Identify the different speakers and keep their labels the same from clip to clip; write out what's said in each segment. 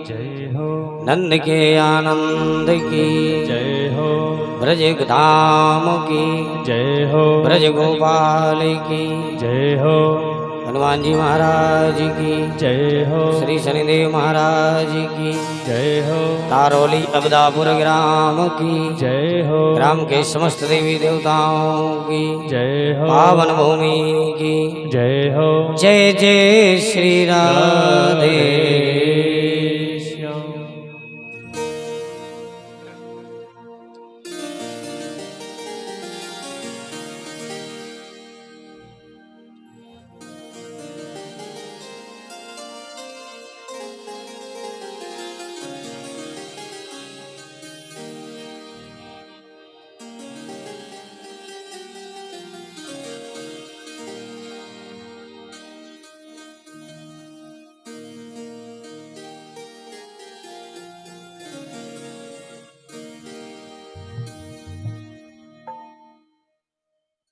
Speaker 1: जय हो।
Speaker 2: नंद के आनंद की
Speaker 1: जय हो।
Speaker 2: ब्रज धाम की
Speaker 1: जय हो।
Speaker 2: ब्रज गोपाल की
Speaker 1: जय हो।
Speaker 2: हनुमान जी महाराज की
Speaker 1: जय हो।
Speaker 2: श्री शनिदेव महाराज की
Speaker 1: जय हो।
Speaker 2: तारौली अबदापुर ग्राम की
Speaker 1: जय हो।
Speaker 2: ग्राम के समस्त देवी देवताओं की
Speaker 1: जय हो।
Speaker 2: पावन भूमि की
Speaker 1: जय हो।
Speaker 2: जय जय श्री राधे।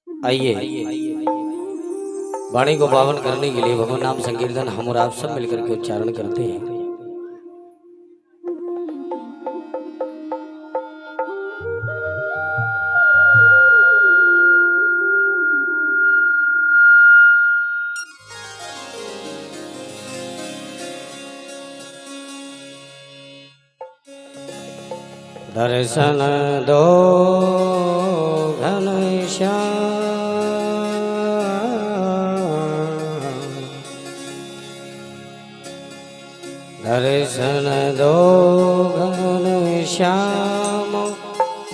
Speaker 2: आइए वाणी को पावन करने के लिए भगवान नाम संकीर्तन हम और आप सब मिलकर के उच्चारण करते हैं। दर्शन दो घनश्याम दर्शन दो घनश्याम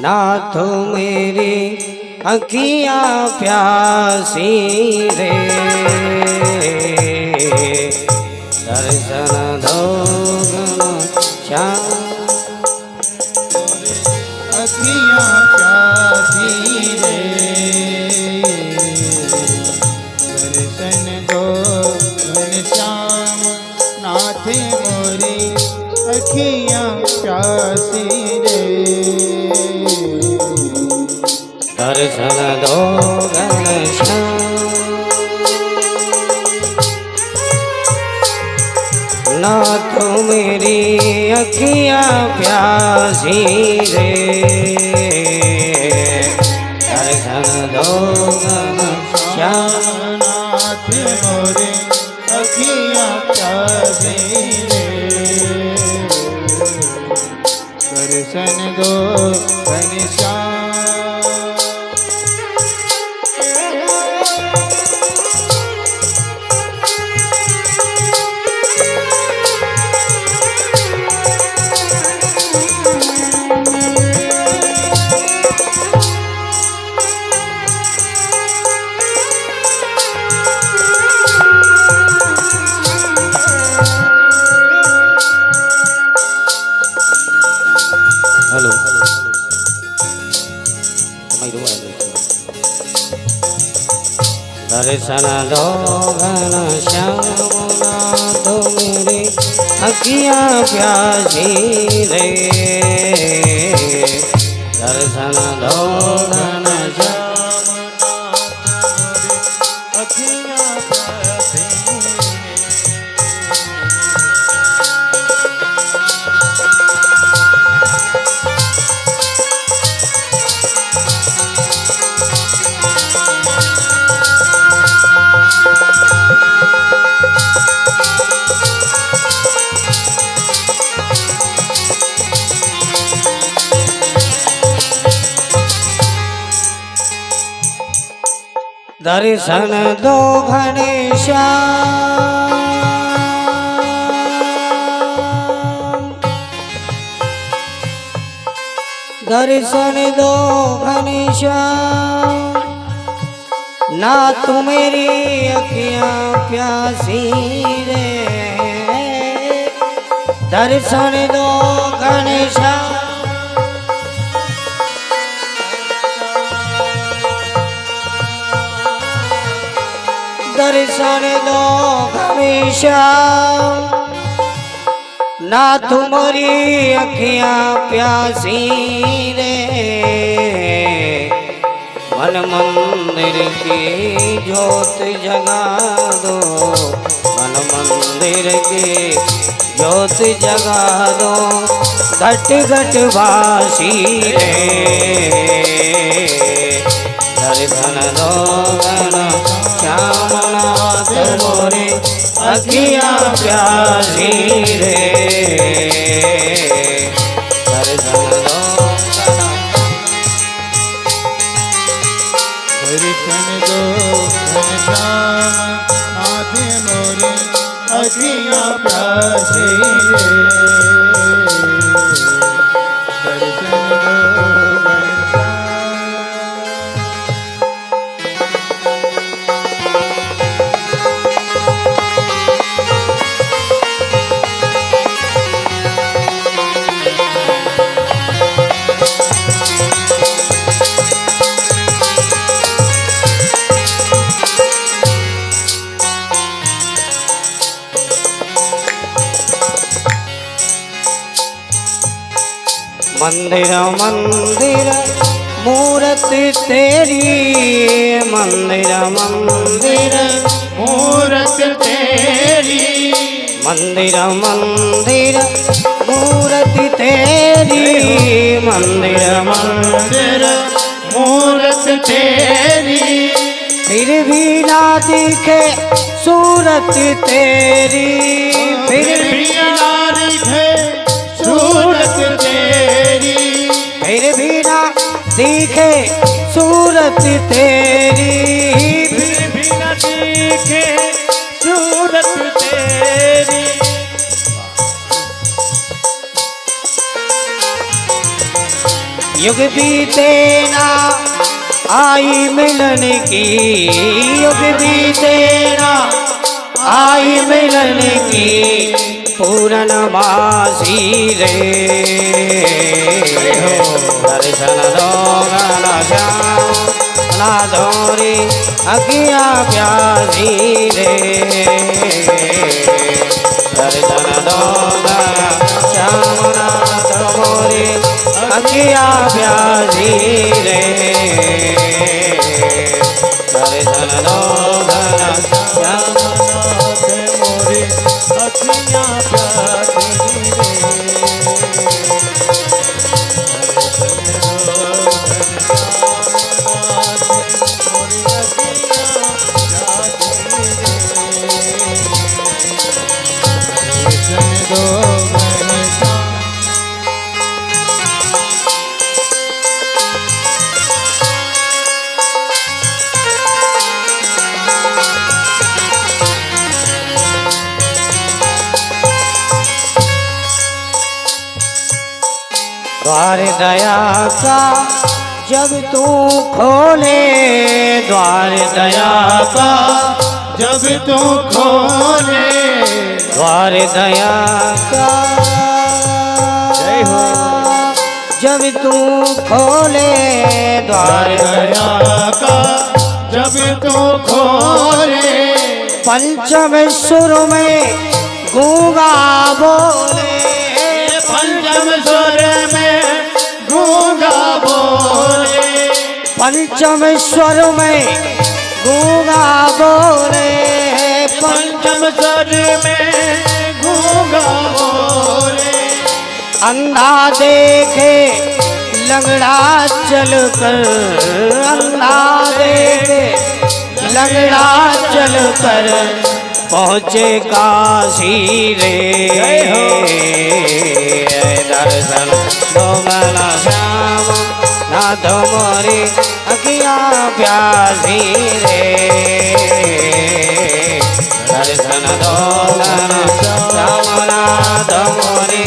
Speaker 2: नाथ मेरी अखियाँ प्यासी रे। दर्शन दो घनश्याम
Speaker 3: अखियाँ प्यासी रे। दर्शन दो घनश्याम नाथ मोरी अखियाँ प्यासी रे।
Speaker 2: दर्शन दो घनश्याम नाथ मेरी अखियाँ प्यासी रे। दर्शन दो घनश्याम
Speaker 3: नाथ मोरे अखियाँ प्यासी रे। दर्शन दो घनश्याम
Speaker 2: दर्शन दो घनश्याम नाथ मेरी अखियाँ प्यासी रे। दर्शन दो घनश्याम
Speaker 3: अखियाँ प्यासी
Speaker 2: दर्शन दो घनश्याम दर्शन दो घनश्याम नाथ मेरी अखियाँ प्यासी रे। दर्शन दो घनश्याम दर्शन दो घनश्याम नाथ मोरी अखियाँ प्यासी रे। मन मंदिर की ज्योत जगा दो, मन मंदिर की ज्योत जगा दो, घट घट वासी रे दर्शन दो घन श्याम नाथ मोरे अखिया प्यासी रे दर्शन दो
Speaker 3: दर्शन दो घनश्याम नाथ मोरे अखियाँ प्यासी रे दर्शन दो घनश्याम।
Speaker 2: मंदिर मंदिर मूर्ति तेरी, मंदिर मंदिर
Speaker 3: मूरत तेरी,
Speaker 2: मंदिर मंदिर मूर्ति तेरी, मंदिर मंदिर
Speaker 3: मंदिर मूरत तेरी,
Speaker 2: फिर भी ना दिखे सूरत तेरी, फिर भी
Speaker 3: ना दिखे सूरत तेरी,
Speaker 2: फिर भी ना दिखे सूरत तेरी,
Speaker 3: फिर भी न दिखे सूरत तेरी।
Speaker 2: युग बीते ना आई मिलन की, युग बीते ना आई मिलन की, पूर्णमासी रे दर्शन दो घन श्याम नाथ मोरे अखिया प्यासी रे दर्शन दो घन श्याम नाथ मोरे अखिया प्यासी रे दर्शन दो घन श्याम
Speaker 3: नाथ मोरे अखियाँ प्यासी रे दर्शन दो घनश्याम।
Speaker 2: द्वार दया का जब तू खोले, द्वार दया का
Speaker 3: जब तू खोले,
Speaker 2: द्वार दया का
Speaker 3: जय हो।
Speaker 2: जब तू खोले, द्वार
Speaker 3: दया का जब तू खोले,
Speaker 2: पंचम सुर में गूंगा बोले,
Speaker 3: पंचम स्वर में गूंगा बोले,
Speaker 2: पंचम स्वर में गूंगा बोले,
Speaker 3: पंचम स्वर में गूंगा बोले,
Speaker 2: अंधा देखे लंगड़ा चल कर, अंधा देखे लंगड़ा चल कर पहुँचे काशी रे दर्शन दो घन श्याम नाथ मोरे अखिया प्यासी रे दर्शन दो घन श्याम नाथ मोरे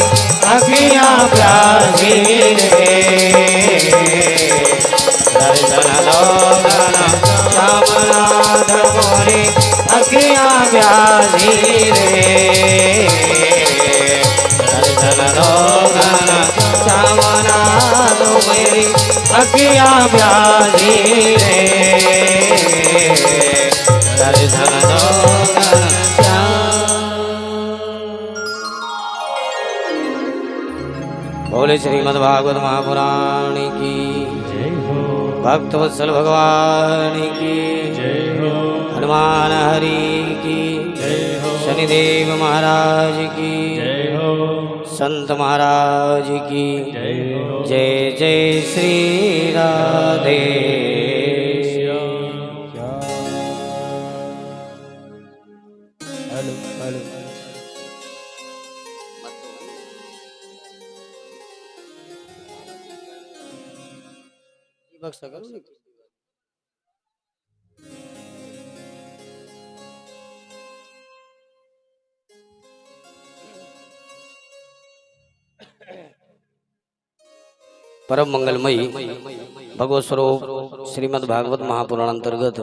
Speaker 2: अखिया प्यासी रे दर्शन दो घन श्याम नाथ मोरे अखिया प्यासी रे दर्शन दो घन श्याम नाथ मोरे अखिया प्यासी रे दर्शन दो घन श्याम। बोले श्रीमद् भागवत महापुराण की
Speaker 1: जय हो।
Speaker 2: भक्तवत्सल भगवान की,
Speaker 1: जय हो,
Speaker 2: हनुमान हरि की,
Speaker 1: जय हो,
Speaker 2: शनिदेव महाराज की,
Speaker 1: जय हो,
Speaker 2: संत महाराज की,
Speaker 1: जय हो।
Speaker 2: जय जय श्री राधे
Speaker 1: हेलो हेलो
Speaker 2: परम मंगलमयी भगवत स्वरूप श्रीमद् भागवत महापुराण अंतर्गत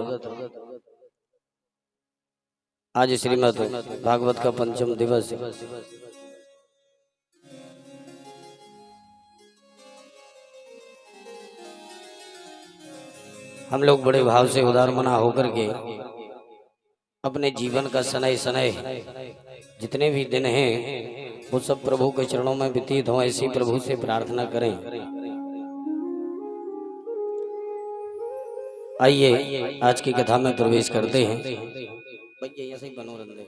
Speaker 2: आज श्रीमद् भागवत का पंचम दिवस है। हम लोग बड़े भाव से उदार मना होकर के अपने जीवन का सनय सनय जितने भी दिन हैं वो सब प्रभु के चरणों में व्यतीत हो, ऐसी प्रभु से प्रार्थना करें। आइए आज की कथा में प्रवेश करते हैं। भैया ऐसे ही बनो रंदे।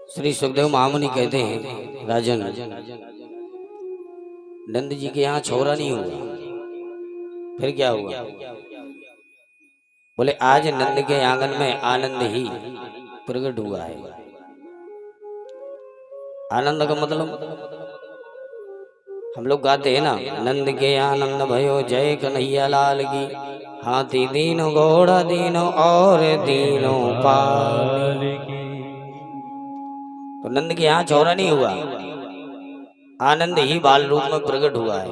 Speaker 2: श्री सुखदेव महामुनि कहते हैं, राजन नंद जी के यहाँ छोरा नहीं हुआ, फिर क्या हुआ? बोले आज नंद के आंगन में आनंद ही प्रकट हुआ है। आनंद का मतलब हम लोग गाते हैं ना, नंद के आनंद भयो जय कन्हैया लाल की, हाथी दीनो घोड़ा दीनो और दीनो पाल की। तो नंद के यहाँ छोरा नहीं हुआ, आनंद ही बाल रूप में प्रकट हुआ है।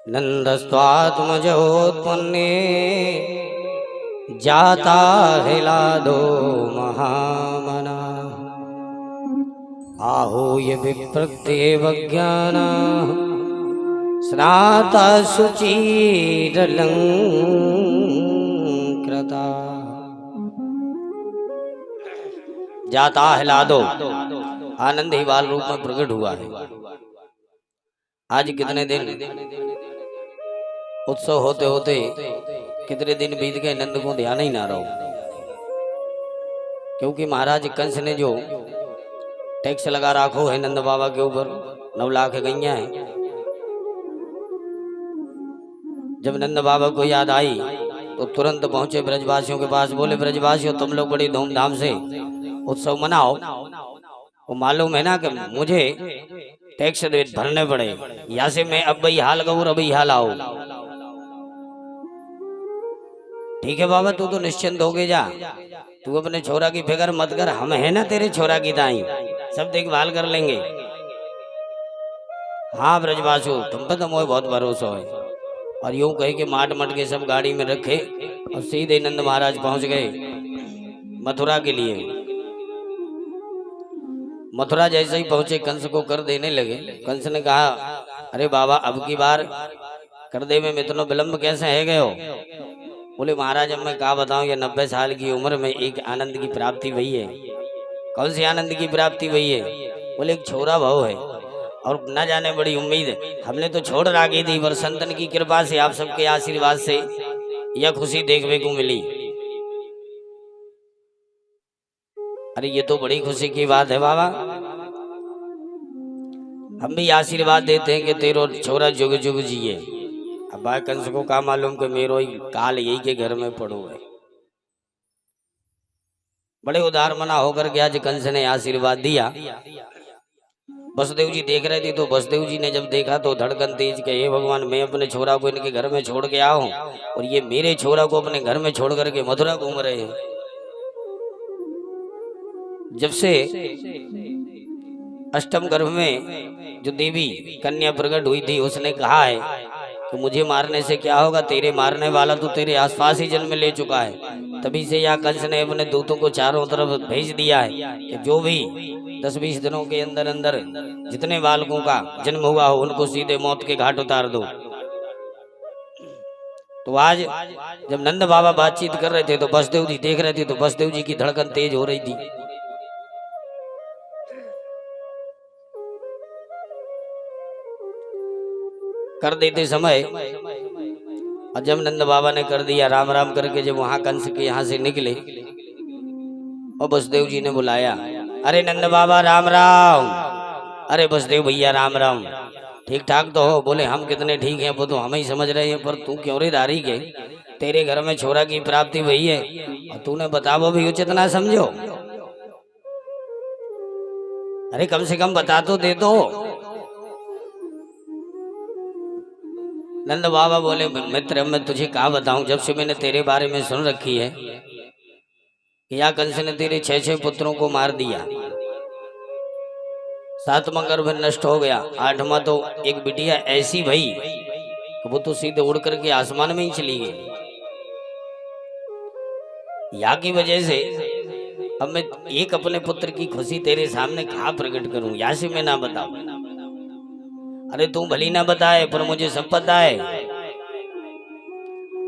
Speaker 2: नंदस्त्वात्मजोत्पन्ने जाता हिला दो महामना, आहूय विप्रत्यवज्ञाना स्नाता शुचिरलंकृता। जाता हिला दो, आनंद ही बाल रूप में प्रकट हुआ है। आज कितने दिन उत्सव होते होते कितने दिन बीत गए, नंद को ध्यान ही ना रहो। क्योंकि महाराज कंस ने जो टैक्स लगा रखो है नंद बाबा के ऊपर, 9 लाख गैया है। जब नंद बाबा को याद आई तो तुरंत पहुंचे ब्रजवासियों के पास। बोले ब्रजवासियों तुम लोग बड़ी धूमधाम से उत्सव मनाओ, वो मालूम है ना कि मुझे टैक्स भरने पड़े, यहाँ से मैं अब भाई हाल गऊर अभी हाल आओ। ठीक है बाबा तू तो निश्चिंत हो गए, जा तू अपने छोरा की फिक्र मत कर, हम है ना तेरे छोरा की दाई, सब देखभाल कर लेंगे। हाँ ब्रजवासु तुम पे तो मुझे बहुत भरोसा है। और यूं कहे कि माट मट के सब गाड़ी में रखे और सीधे नंद महाराज पहुंच गए मथुरा के लिए। मथुरा जैसे ही पहुंचे कंस को कर देने लगे। कंस ने कहा अरे बाबा अब की बार कर दे में इतना विलम्ब कैसे है गए हो? बोले महाराज अब मैं क्या बताऊं, ये 90 साल की उम्र में एक आनंद की प्राप्ति हुई है। कौन सी आनंद की प्राप्ति हुई है? बोले एक छोरा भाव है और न जाने बड़ी उम्मीद है। हमने तो छोड़ रखी थी, पर संतन की कृपा से आप सबके आशीर्वाद से यह खुशी देखने को मिली। अरे ये तो बड़ी खुशी की बात है बाबा, हम भी आशीर्वाद देते हैं कि तेरो छोरा जुग जुग जिए। अब भाई कंस को क्या मालूम कि मेरो ही काल यही के घर में पड़ो है। बड़े उदार मना होकर के आज कंस ने आशीर्वाद दिया। वसुदेव जी देख रहे थे, तो वसुदेव जी ने जब देखा तो धड़कन तेज के हे भगवान मैं अपने छोरा को इनके घर में छोड़ के आऊं और ये मेरे छोरा को अपने घर में छोड़ करके मथुरा घूम रहे हैं। जब से अष्टम गर्भ में जो देवी कन्या प्रकट हुई थी उसने कहा है कि मुझे मारने से क्या होगा, तेरे मारने वाला तो तेरे आसपास ही जन्म ले चुका है। तभी से यह कंस ने अपने दूतों को चारों तरफ भेज दिया है कि जो भी 10-20 दिनों के अंदर अंदर जितने बालकों का जन्म हुआ हो उनको सीधे मौत के घाट उतार दो। तो आज जब नंद बाबा बातचीत कर रहे थे तो बसदेव जी देख रहे थे, तो बसदेव जी की धड़कन तेज हो रही थी। कर देते समय, और जब नंद बाबा ने कर दिया राम राम करके, जब वहां कंस के यहाँ से निकले और बसदेव जी ने बुलाया, अरे नंद बाबा राम राम। अरे बसदेव भैया राम राम, ठीक ठाक तो हो? बोले हम कितने ठीक हैं, वो तो हम ही समझ रहे हैं, पर तू क्यों रे दारी के? तेरे घर में छोरा की प्राप्ति हुई है और तूने बताओ भी उचित ना समझो? अरे कम से कम बता तो दे दो। नंद बाबा बोले मित्र मैं तुझे कहा बताऊं, जब से मैंने तेरे बारे में सुन रखी है कि या कंस ने तेरे 6 पुत्रों को मार दिया, 7वां गर्भ नष्ट हो गया, 8वां तो एक बिटिया ऐसी भई कि वो तो सीधे उड़ करके आसमान में ही चली गई। या की वजह से अब मैं एक अपने पुत्र की खुशी तेरे सामने कहा प्रकट करूं, या से मैं ना बताऊं? अरे तू भली ना बताए पर मुझे सब पता है।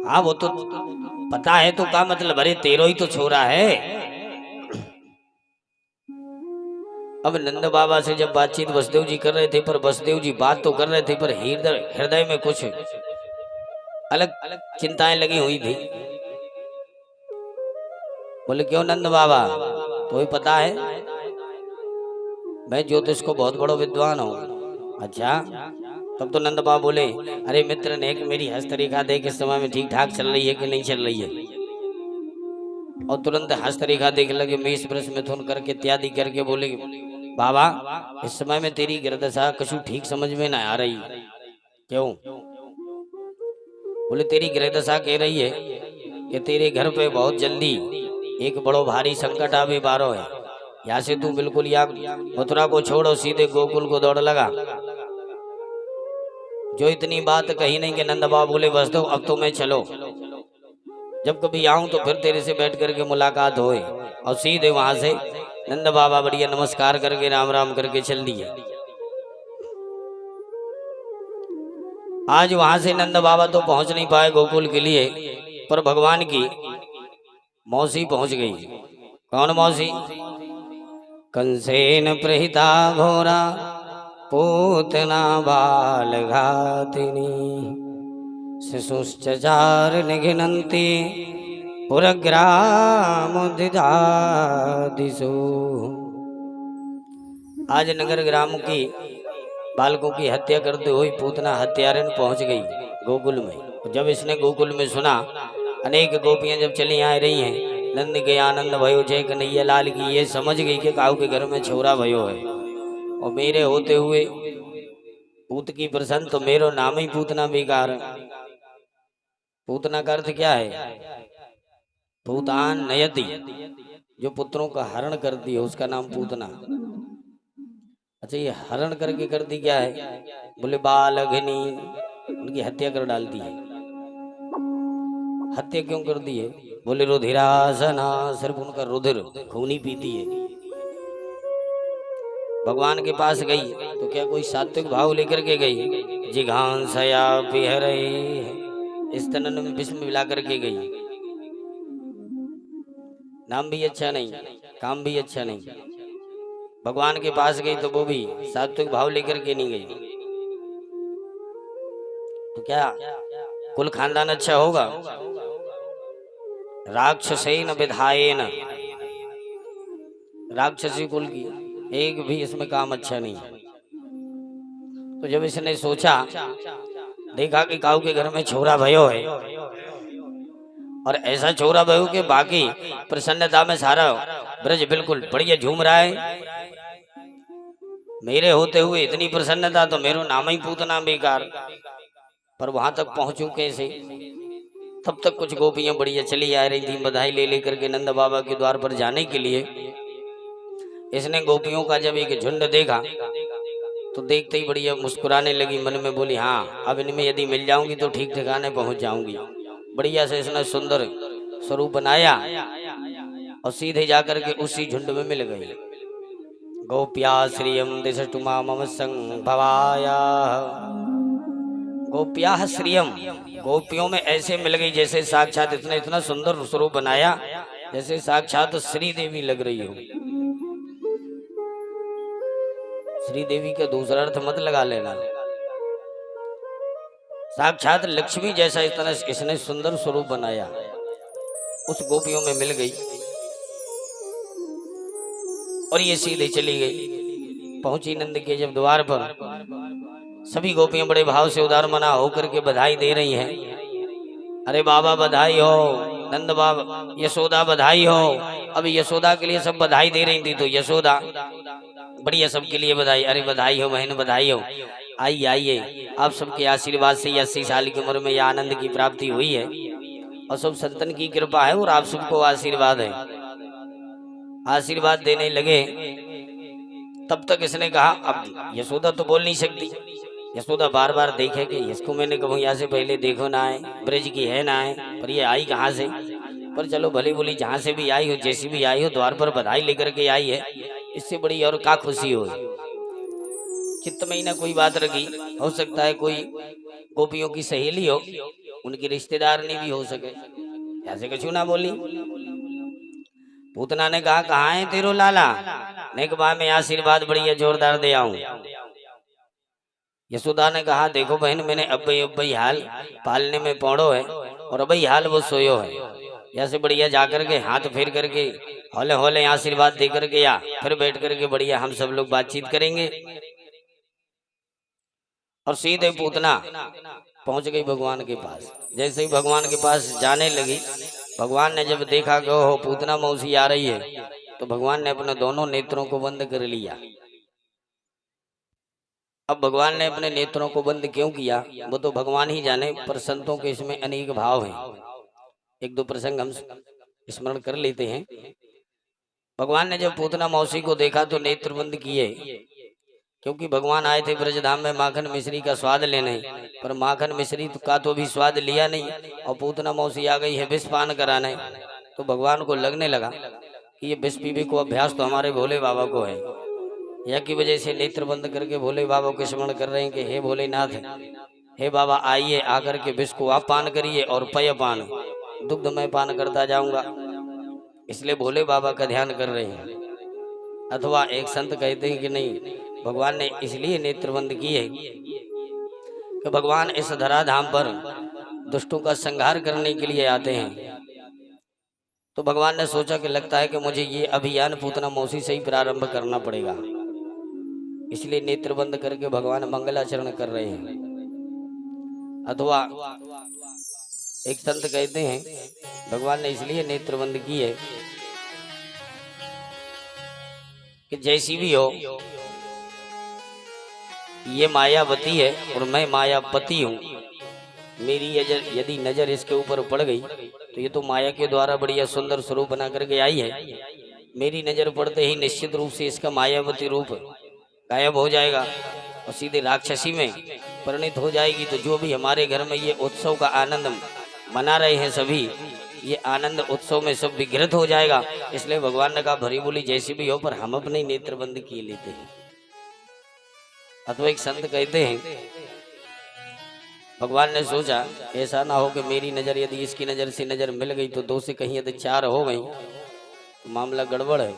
Speaker 2: हाँ वो तो पता है तो क्या मतलब, अरे तेरो ही तो छोरा है। अब नंद बाबा से जब बातचीत बसदेव जी कर रहे थे, पर बसदेव जी बात तो कर रहे थे पर हृदय में कुछ अलग अलग चिंताएं लगी हुई थी। बोले क्यों नंद बाबा, तो ही पता है मैं ज्योतिष को बहुत बड़ा विद्वान हूँ। अच्छा, तब तो नंद बाबा बोले अरे मित्र ने मेरी हस्तरेखा देख इस समय में ठीक ठाक चल रही है कि नहीं चल रही है? और तुरंत हस्तरेखा देख लगे, मेष वृष मिथुन करके इत्यादि करके बोले बाबा इस समय में तेरी गिरदशा कुछ ठीक समझ में ना आ रही। क्यों? बोले तेरी गिरदशा कह रही है कि तेरे घर पे बहुत जल्दी एक बड़ो भारी संकट आवे बारो है, यहाँ से तू बिल्कुल या मथुरा को छोड़ो सीधे गोकुल को दौड़ लगा। जो इतनी बात कही नहीं कि नंद बाबा बोले बस दो अब तो मैं चलो, जब कभी आऊं तो फिर तेरे से बैठ करके मुलाकात होए। और सीधे वहां से नंद बाबा बढ़िया नमस्कार करके राम राम करके चल दिए। आज वहां से नंद बाबा तो पहुंच नहीं पाए गोकुल के लिए, पर भगवान की मौसी पहुंच गई। कौन मौसी? कंसेन प्रहिता घोरा पूतना बाल घातिनी शिशुश्चार निघ्नन्ति पुरग्राम दिशो। आज नगर ग्राम की बालकों की हत्या करते हुए पूतना हत्यारन पहुंच गई गोकुल में। जब इसने गोकुल में सुना, अनेक गोपियां जब चली आ रही हैं, नंद के आनंद भयो जय कन्हैया लाल की, ये समझ गई कि काऊ के घर में छोरा भयो है और मेरे होते हुए पूत की प्रसन्न, तो मेरो नाम ही पूतना बेकार। पूतना का अर्थ क्या है? पूतान नयति, जो पुत्रों का हरण करती है उसका नाम पूतना। अच्छा ये हरण करके करती क्या है? बोले बाल अग्नि, उनकी हत्या कर डालती है। हत्या क्यों कर दी है? बोले रुधिरासना, सिर्फ उनका रुधिर खूनी पीती है। भगवान के पास गई तो क्या कोई सात्विक भाव लेकर के गई? जिघांसया पिहरे, इस तनन में विष मिला करके गई। नाम भी अच्छा नहीं, काम भी अच्छा नहीं। भगवान के पास गई तो वो भी सात्विक भाव लेकर के नहीं गई। तो क्या कुल खानदान अच्छा होगा? राक्षसेन विधायेन, राक्षसी कुल की एक भी इसमें काम अच्छा नहीं। तो जब इसने सोचा, देखा कि काऊ के घर में छोरा भयो है और ऐसा छोरा भयो के बाकी प्रसन्नता में सारा ब्रज बिल्कुल बढ़िया झूम रहा है, मेरे होते हुए इतनी प्रसन्नता, तो मेरो नाम ही पूतना बेकार। पर वहां तक पहुंचू कैसे? तब तक कुछ गोपियां बढ़िया चली आ रही थी बधाई ले लेकर के नंद बाबा के द्वार पर जाने के लिए। इसने गोपियों का जब एक झुंड देखा तो देखते ही बढ़िया मुस्कुराने लगी, मन में बोली हाँ अब इनमें यदि मिल जाऊंगी तो ठीक ठिकाने पहुंच जाऊंगी। बढ़िया से इसने सुंदर स्वरूप बनाया और सीधे जाकर के उसी झुंड में मिल गई। गोप्या श्रियम दिशटुमा मम संग भवाया गोप्याः श्रियम, गोपियों में ऐसे मिल गई जैसे साक्षात इतना इतना सुंदर स्वरूप बनाया जैसे साक्षात श्री देवी लग रही हो। श्री देवी का दूसरा अर्थ मत लगा लेना, साक्षात लक्ष्मी जैसा इतना इसने सुंदर स्वरूप बनाया, उस गोपियों में मिल गई और ये सीधे चली गई। पहुंची नंद के जब द्वार पर, सभी गोपियां बड़े भाव से उदार मना होकर के बधाई दे रही हैं। अरे बाबा बधाई हो, नंद बाबा, यशोदा बधाई हो। अब यशोदा के लिए सब बधाई दे रही थी, तो यशोदा बढ़िया सबके लिए बधाई। अरे बधाई हो बहन, बधाई हो, आइए आइए, आप सबके आशीर्वाद से 80 साल की उम्र में यह आनंद की प्राप्ति हुई है और सब संतन की कृपा है और आप सबको आशीर्वाद है। आशीर्वाद देने लगे तब तक इसने कहा, अब यशोदा तो बोल नहीं सकती। यशोदा बार बार देखे कि इसको मैंने कहूँ यहाँ से पहले देखो ना आए, ब्रज की है ना आए, पर ये आई कहाँ से। पर चलो भली बोली जहाँ से भी आई हो, जैसी भी आई हो, द्वार पर बधाई लेकर के आई है, इससे बड़ी और क्या खुशी हो। चित्त में ही ना कोई बात रखी, हो सकता है कोई गोपियों की सहेली हो, उनकी रिश्तेदार नहीं भी हो सके, ऐसे कुछ ना बोली। पूतना ने कहा, कहाँ है तेरो लाला। ने कहा मैं आशीर्वाद बढ़िया जोरदार दे आऊं। यशोदा ने कहा, देखो बहन, मैंने अब्बई हाल पालने में पौड़ो है और अब्बई हाल वो सोयो है। ऐसे बढ़िया जाकर के हाथ फेर करके हौले हौले आशीर्वाद दे करके या फिर बैठ करके बढ़िया हम सब लोग बातचीत करेंगे। और सीधे पूतना पहुंच गई भगवान के पास। जैसे ही भगवान के पास जाने लगी, भगवान ने जब देखा कि ओहो पूतना मौसी आ रही है, तो भगवान ने अपने दोनों नेत्रों को बंद कर लिया। अब भगवान ने अपने नेत्रों को बंद क्यों किया वो तो भगवान ही जाने, पर संतों के इसमें अनेक भाव हैं। एक दो प्रसंग हम स्मरण कर लेते हैं। भगवान ने जब पूतना मौसी को देखा तो नेत्र बंद किए, क्योंकि भगवान आए थे ब्रजधाम में माखन मिश्री का स्वाद लेने, पर माखन मिश्री का तो भी स्वाद लिया नहीं और पूतना मौसी आ गई है विष पान कराने। तो भगवान को लगने लगा कि ये विष पीने को अभ्यास तो हमारे भोले बाबा को है, या की वजह से नेत्र बंद करके भोले बाबा को स्मरण कर रहे हैं कि हे भोलेनाथ, हे बाबा आइए, आकर के विष को आप पान करिए और पय पान दुग्ध मैं पान करता जाऊंगा। इसलिए भोले बाबा का ध्यान कर रहे हैं। अथवा एक संत कहते हैं कि नहीं, भगवान ने इसलिए नेत्र बंद किए कि भगवान इस धराधाम पर दुष्टों का संहार करने के लिए आते हैं। तो भगवान ने सोचा कि लगता है कि मुझे ये अभियान पूतना मौसी से ही प्रारंभ करना पड़ेगा, इसलिए नेत्र बंद करके भगवान मंगलाचरण कर रहे हैं। अथवा एक संत कहते हैं भगवान ने इसलिए नेत्र बंद किए कि जैसी भी हो ये मायावती है और मैं मायापति हूँ। मेरी यदि नजर इसके ऊपर पड़ गई तो ये तो माया के द्वारा बढ़िया सुंदर स्वरूप बना करके आई है। मेरी नजर पड़ते ही निश्चित रूप से इसका मायावती रूप गायब हो जाएगा और सीधे राक्षसी में परिणित हो जाएगी। तो जो भी हमारे घर में ये उत्सव का आनंद मना रहे हैं सभी, ये आनंद उत्सव में सब विघृत हो जाएगा। इसलिए भगवान ने कहा भरी बोली जैसी भी हो, पर हम अपने नेत्र बंद किए लेते हैं। अथवा एक संत कहते हैं भगवान ने सोचा ऐसा ना हो कि मेरी नजर यदि इसकी नजर से नजर मिल गई तो 2 से कहीं यदि 4 हो गई तो मामला गड़बड़ है।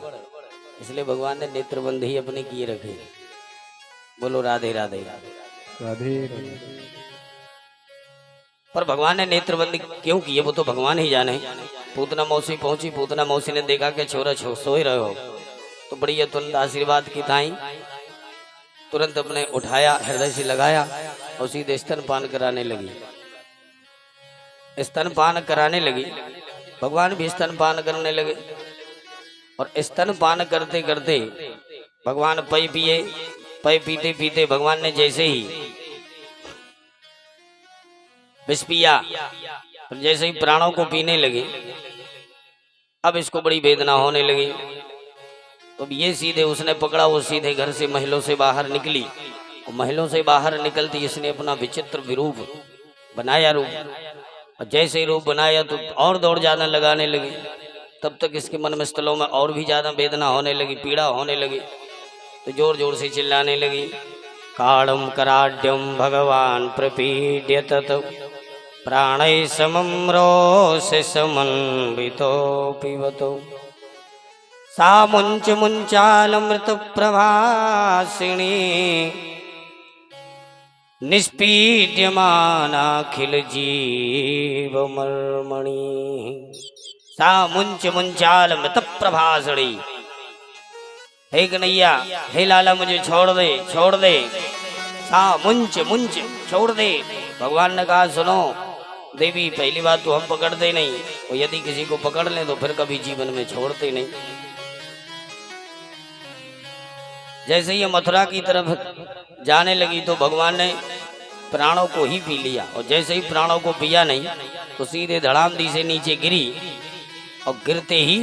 Speaker 2: इसलिए भगवान ने नेत्र बंद ही अपने किए रखे। बोलो राधे राधे
Speaker 1: राधे।
Speaker 2: पर भगवान ने नेत्र बंद क्यों किए वो तो भगवान ही जाने। पूतना मौसी पहुंची, पूतना मौसी ने देखा कि छोरा सोए रहे हो, तो बढ़िया तुरंत आशीर्वाद की ताई तुरंत अपने उठाया, हृदय से लगाया और सीधे स्तनपान कराने लगी। स्तनपान कराने लगी, भगवान भी स्तनपान करने लगे। और स्तनपान करते करते भगवान पै पिए, पै पीते पीते भगवान ने जैसे ही विष पिया और जैसे ही प्राणों को पीने लगे, अब इसको बड़ी वेदना होने लगी। तो ये सीधे उसने पकड़ा, वो सीधे घर से महलों से बाहर निकली। और महलों से बाहर निकलती इसने अपना विचित्र विरूप बनाया रूप, और जैसे ही रूप बनाया तो और दौड़ जाना लगाने लगी। तब तक इसके मन में स्थलों में और भी ज्यादा वेदना होने लगी, पीड़ा होने लगी। तो जोर जोर से चिल्लाने लगी कालं कराढ्यं भगवान् प्रपीड्य तत् प्राणैः समं रोषे समन्वितो पिबतो सा मुञ्च मुञ्चालमृतप्रभासिणी निष्पीड्यमानाखिल जीवमर्मणि सा मुंच मुंचाल मृत प्रभासड़ी। हे कन्हैया, हे लाला, मुझे छोड़ दे, छोड़ दे। सा मुंच मुंच छोड़ दे। भगवान ने कहा सुनो देवी, पहली बात तो हम पकड़ते नहीं, और यदि किसी को पकड़ ले तो फिर कभी जीवन में छोड़ते नहीं। जैसे ही मथुरा की तरफ जाने लगी तो भगवान ने प्राणों को ही पी लिया, और जैसे ही प्राणों को पिया नहीं तो सीधे धड़ामदी से नीचे गिरी, और गिरते ही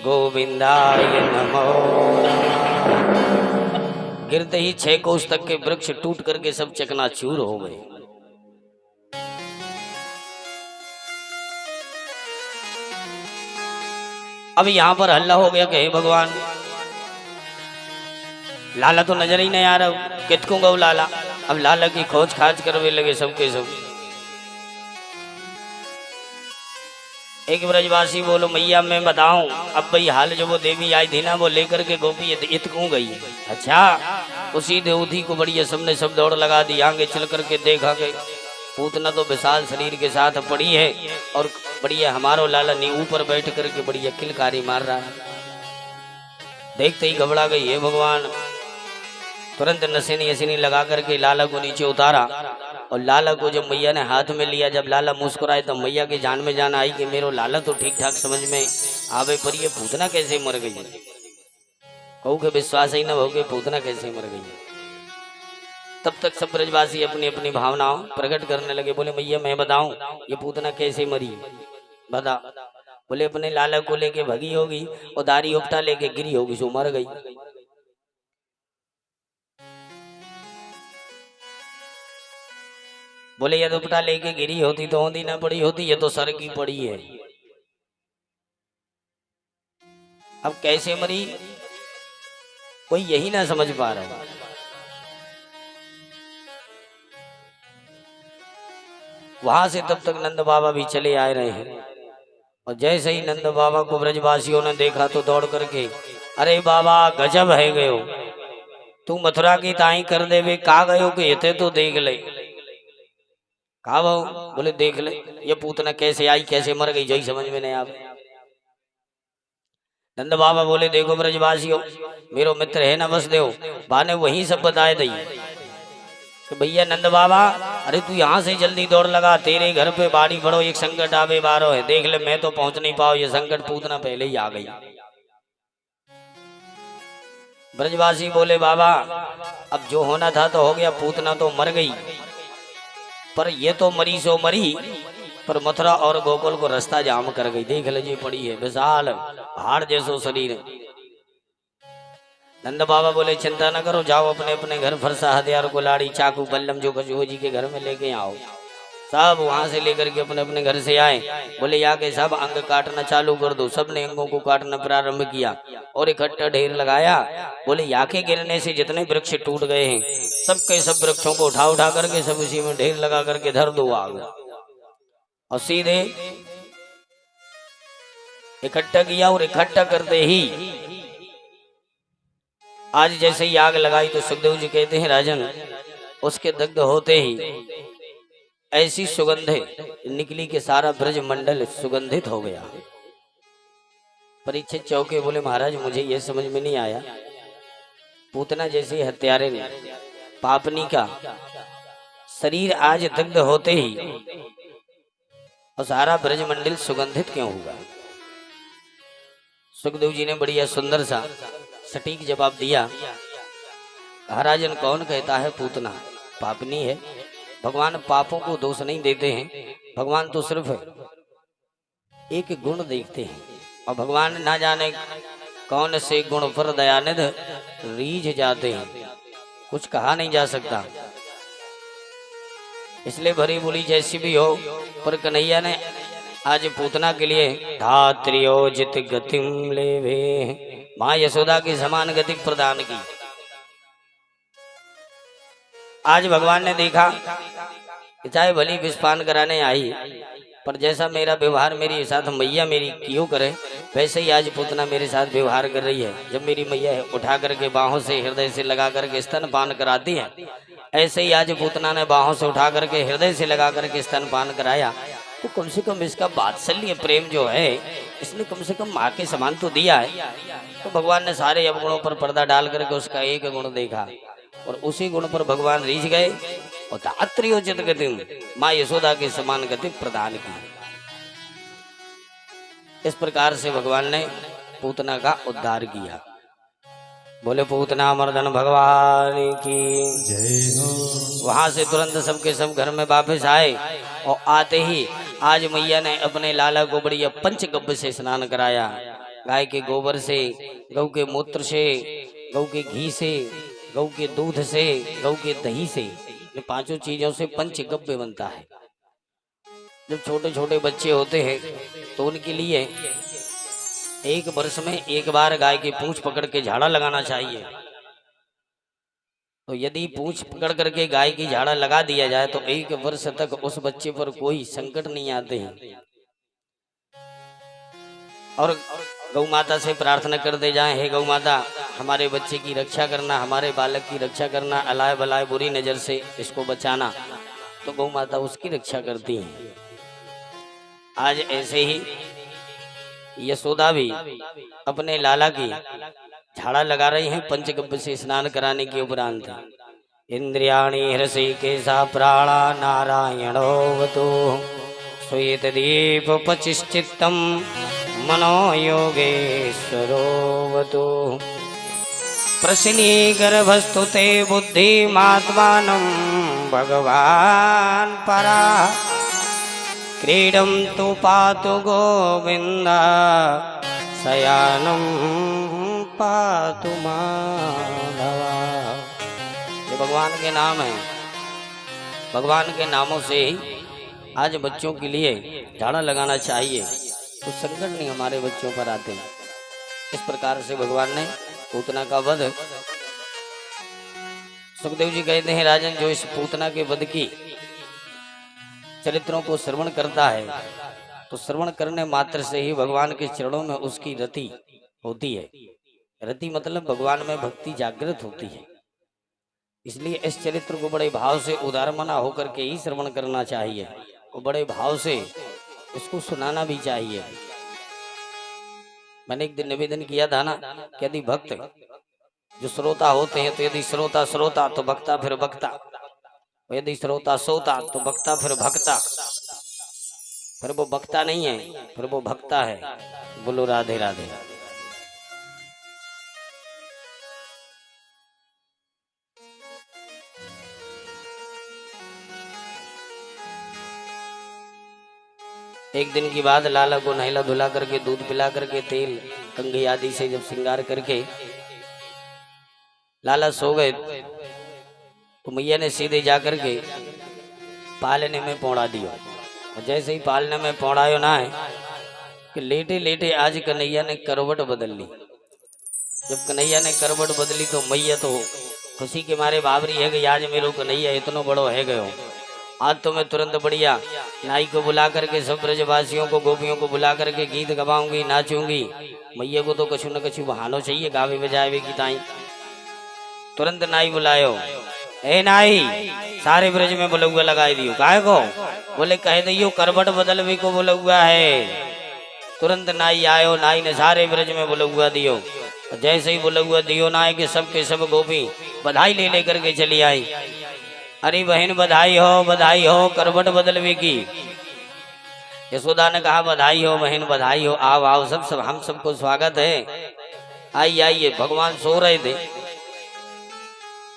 Speaker 2: गोविंदाय नमो, गिरते ही 6 कोस तक के वृक्ष टूट करके सब चकनाचूर हो गए। अब यहां पर हल्ला हो गया कि हे भगवान, लाला तो नजर ही नहीं आ रहा, कितकू गौ लाला। अब लाला की खोज खाज करवे लगे सबके सब। एक ब्रजवासी बोलो मैया मैं बताऊं, अब भाई हाल जो वो देवी आई थी ना, वो लेकर के गोपी इतकू गई। अच्छा, उसी देवधी को बढ़िया सबने सब दौड़ लगा दी। आगे चल करके देखा कि पूतना तो विशाल शरीर के साथ पड़ी है, और बढ़िया हमारो लाला नी ऊपर बैठ करके बढ़िया किलकारी मार रहा है। देखते ही घबरा गई, हे भगवान। तुरंत नसेनी हसीनी लगा करके लाला को नीचे उतारा, और लाला को जब मैया ने हाथ में लिया, जब लाला मुस्कुराए तो मैया की जान में जान आई कि मेरो लाला तो ठीक ठाक समझ में आवे, पर ये पूतना कैसे मर गई। कहू के विश्वास ही न हो के पूतना कैसे मर गई। तब तक सब ब्रजवासी अपनी अपनी भावनाओं प्रकट करने लगे। बोले मैया मैं बताऊं ये पूतना कैसे मरी, बता। बोले अपने लाला को लेके भगी होगी, और दारी उपटा लेके गिरी होगी, सो मर गई। बोले ये दुपट्टा लेके गिरी होती तो औंधी ना पड़ी होती, ये तो सर की पड़ी है। अब कैसे मरी कोई यही ना समझ पा रहा। वहां से तब तक नंद बाबा भी चले आए रहे हैं, और जैसे ही नंद बाबा को ब्रजवासियों ने देखा तो दौड़ करके, अरे बाबा गजब है गयो, तू मथुरा की ताई कर देवे, कहा गयो कि ये तो देख ले। कहा भाऊ, बोले देख ले ये पूतना कैसे आई कैसे मर गई, जो समझ में नहीं आवे। नंद बाबा बोले देखो ब्रजवासियों, मेरो मित्र है ना वसुदेव, बाने वही सब बताए दी कि भैया नंद बाबा, अरे तू यहाँ से जल्दी दौड़ लगा, तेरे घर पे बाड़ी पड़ो, एक संकट आवे बारो है, देख ले मैं तो पहुंच नहीं पाओ, ये संकट पूतना पहले ही आ गई। ब्रजवासी बोले बाबा अब जो होना था तो हो गया, पूतना तो मर गई, पर ये तो मरी सो मरी, पर मथुरा और गोकुल को रास्ता जाम कर गई। देख लीजिए पड़ी है विशाल हाड़ जैसो शरीर। नंद बाबा बोले चिंता न करो, जाओ अपने अपने घर फरसा हथियार कुल्हाड़ी चाकू बल्लम जो खजूर जी के घर में लेके आओ। सब वहां से लेकर के अपने अपने घर से आए। बोले यहाँ के सब अंग काटना चालू कर दो। सबने अंगों को काटना प्रारंभ किया और इकट्ठा ढेर लगाया। बोले यहाँ के गिरने से जितने वृक्ष टूट गए हैं सबके सब वृक्षों को उठा उठा करके सब उसी में ढेर लगा करके धर दो आग। और सीधे इकट्ठा किया और इकट्ठा करते ही आज जैसे ही आग लगाई तो सुखदेव जी कहते हैं राजन उसके दग्ध होते ही ऐसी सुगंधे निकली कि सारा ब्रज मंडल सुगंधित हो गया। परीक्षित चौके बोले महाराज मुझे यह समझ में नहीं आया, पूतना जैसे हत्यारे ने पापनी का शरीर आज दग्ध होते ही और सारा ब्रज मंडल सुगंधित क्यों हुआ। सुखदेव जी ने बढ़िया सुंदर सा सटीक जवाब दिया, महाराजन कौन कहता है पूतना पापनी है। भगवान पापों को दोष नहीं देते हैं, भगवान तो सिर्फ एक गुण देखते हैं और भगवान ना जाने कौन से गुण पर दयानिध रीझ जाते हैं, कुछ कहा नहीं जा सकता। इसलिए भरी बोली जैसी भी हो, पर कन्हैया ने आज पूतना के लिए धात्रियोजित गतिम लेवे माँ यशोदा की समान गति प्रदान की। आज भगवान ने देखा कि चाहे भली विषपान कराने आई, पर जैसा मेरा व्यवहार मेरे साथ मैया मेरी क्यों करे, वैसे ही आज पूतना मेरे साथ व्यवहार कर रही है। जब मेरी मैया उठा करके बाहों से हृदय से लगा करके स्तनपान कराती है, ऐसे ही आज पूतना ने बाहों से उठा करके हृदय से लगा करके स्तनपान कराया। तो कम से कम इसका वात्सल्य प्रेम जो है, इसने कम से कम माँ के समान तो दिया है। तो भगवान ने सारे अवगुणों पर पर्दा डाल करके उसका एक गुण देखा, और उसी गुण पर भगवान रीझ गए और दात्रियोचित गति माँ यशोदा के समान गति प्रदान की। इस प्रकार से भगवान ने पूतना का उद्धार किया। बोले पूतना मर्दन भगवान की
Speaker 1: जय हो।
Speaker 2: वहां से तुरंत सबके सब घर में वापस आए, और आते ही आज मैया ने अपने लाला को बढ़िया पंचगव्य से स्नान कराया। गाय के गोबर से, गौ के मूत्र से, गौ के घी से, गौ के दूध से, गौ के दही से, ये पांचों चीजों से पंचगव्य बनता है। जब छोटे छोटे बच्चे होते हैं तो उनके लिए एक वर्ष में एक बार गाय की पूंछ पकड़ के झाड़ा लगाना चाहिए। तो यदि पूंछ पकड़ करके गाय की झाड़ा लगा दिया जाए तो एक वर्ष तक उस बच्चे पर कोई संकट नहीं आते हैं। और गौ माता से प्रार्थना करते जाएं, हे गौ माता हमारे बच्चे की रक्षा करना, हमारे बालक की रक्षा करना, अलाय बलाय बुरी नजर से इसको बचाना। तो गौ माता उसकी रक्षा करती है। आज ऐसे ही यशोदा भी अपने लाला की झाड़ा लगा रही हैं पंचगव्य से स्नान कराने के उपरांत। इंद्रियाणि हृषि केशा प्राणा नारायणोऽवतु श्वेत दीप पचिश्चित्तम मनो योगेश्वरोऽवतु प्रसन्नी गर्भस्तुते बुद्धिमात्मानं भगवान् परा क्रीडं तु पातु गोविंद शयानं पातु माधवा। ये भगवान के नाम है। भगवान के नामों से आज बच्चों के लिए झाड़ा लगाना चाहिए, तो संकट नहीं हमारे बच्चों पर आते हैं। इस प्रकार से भगवान ने पूतना का वध, सुखदेव जी कहते हैं राजन जो इस पूतना के वध की चरित्रों को श्रवण करता है तो श्रवण करने मात्र से ही भगवान के चरणों में उसकी रति होती है। रति मतलब भगवान में भक्ति जागृत होती है। इसलिए इस चरित्र को बड़े भाव से उदारमना होकर के ही श्रवण करना चाहिए, और बड़े भाव से उसको सुनाना भी चाहिए। मैंने एक दिन निवेदन किया था ना कि यदि भक्त जो श्रोता होते हैं, तो यदि श्रोता श्रोता तो भक्ता फिर भक्ता, यदि श्रोता सोता तो भक्ता फिर भक्ता, फिर वो भक्ता नहीं है, फिर वो भक्ता है। बोलो राधे राधे। एक दिन की बात, लाला को नहला धुला करके दूध पिला करके तेल कंघी आदि से जब श्रृंगार करके लाला सो गए, तो मैया ने सीधे जाकर के पालने में पौड़ा दिया। और जैसे ही पालने में पौड़ायो ना है कि लेटे लेटे आज कन्हैया ने करवट बदल ली। जब कन्हैया ने करवट बदली तो मैया तो खुशी के मारे बाबरी है कि आज मेरो कन्हैया इतना बड़ो है गयो। आज तो मैं तुरंत बढ़िया नाई को बुला करके सब ब्रजवासियों को गोपियों को बुला करके गीत गवाऊंगी, नाचूंगी। मैया को तो कछु न कछु बहानो चाहिए गावे बजावे की ताई। तुरंत नाई बुलायो, ए नाई सारे ब्रज में बुलौआ लगाई दियो। काहे को? बोले कह दियो करवट बदल भी को बुलौआ है। तुरंत नाई आयो, नाई ने सारे ब्रज में बुलौआ दियो। जैसे ही बुलौआ दियो नाई के सब गोपी बधाई ले लेकर के चली आई। अरे बहन बधाई हो करवट बदलवे की। यशोदा ने कहा बधाई हो बहन बधाई हो, आओ आओ सब हम सबको स्वागत है, आइए आइए। भगवान सो रहे थे।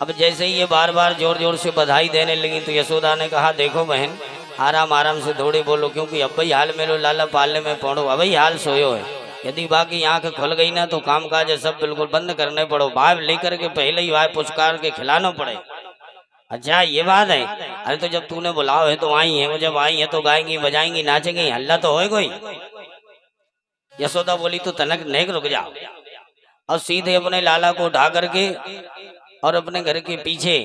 Speaker 2: अब जैसे ही ये बार बार जोर जोर से बधाई देने लगी तो यशोदा ने कहा देखो बहन आराम आराम से थोड़ी बोलो, क्योंकि अब भाई हाल मेरो लाला पालने में पड़ो, अब ही हाल सोयो है। यदि बाकी आंख खुल गई ना तो काम काज सब बिल्कुल बंद करने पड़ो, भाव लेकर के पहले ही वाय पुचकार के खिलाना पड़े। अच्छा ये बात है। अरे तो जब तूने बुलाओ है तो आई है, वो जब आई है तो गाएंगी बजाएंगी नाचेंगी, हल्ला तो होए कोई। यशोदा बोली तो तनक नेक रुक जाओ। और सीधे अपने लाला को उठा करके और अपने घर के पीछे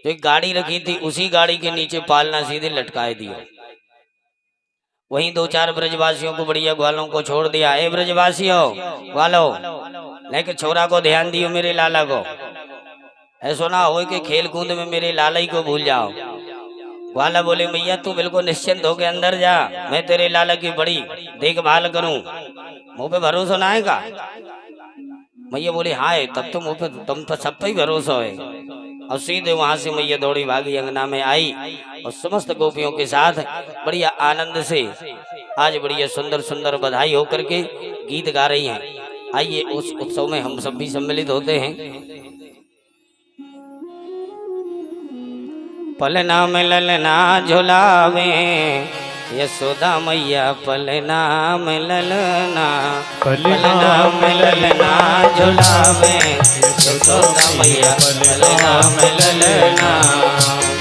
Speaker 2: तो एक गाड़ी रखी थी, उसी गाड़ी के नीचे पालना सीधे लटकाए दिया। वहीं दो चार ब्रजवासियों को, बढ़िया ग्वालों को छोड़ दिया। ए ब्रजवासियों ग्वालो, लेकिन छोरा को ध्यान दियो, मेरे लाला को। ऐसा ना हो कि खेल कूद में मेरे लाला ही को भूल जाओ। ग्वाला बोले मैया तू बिल्कुल निश्चिंत होके अंदर जा, मैं तेरे लाला की बड़ी देखभाल करूं। मुंह पे भरोसा ना है का? मैया बोले हाँ है, तब तो मुंह पे तुम पर सब पे ही भरोसा है। और सीधे वहां से मैया दौड़ी भागी, अंगना में आई और समस्त गोपियों के साथ बढ़िया आनंद से आज बढ़िया सुंदर सुंदर बधाई होकर के गीत गा रही हैं। आइए उस उत्सव में हम सब भी सम्मिलित होते हैं। पलना में ललना झुलावे यशोदा मैया, पलना में ललना, पलना में ललना झुलावे यशोदा मैया, पलना में ललना,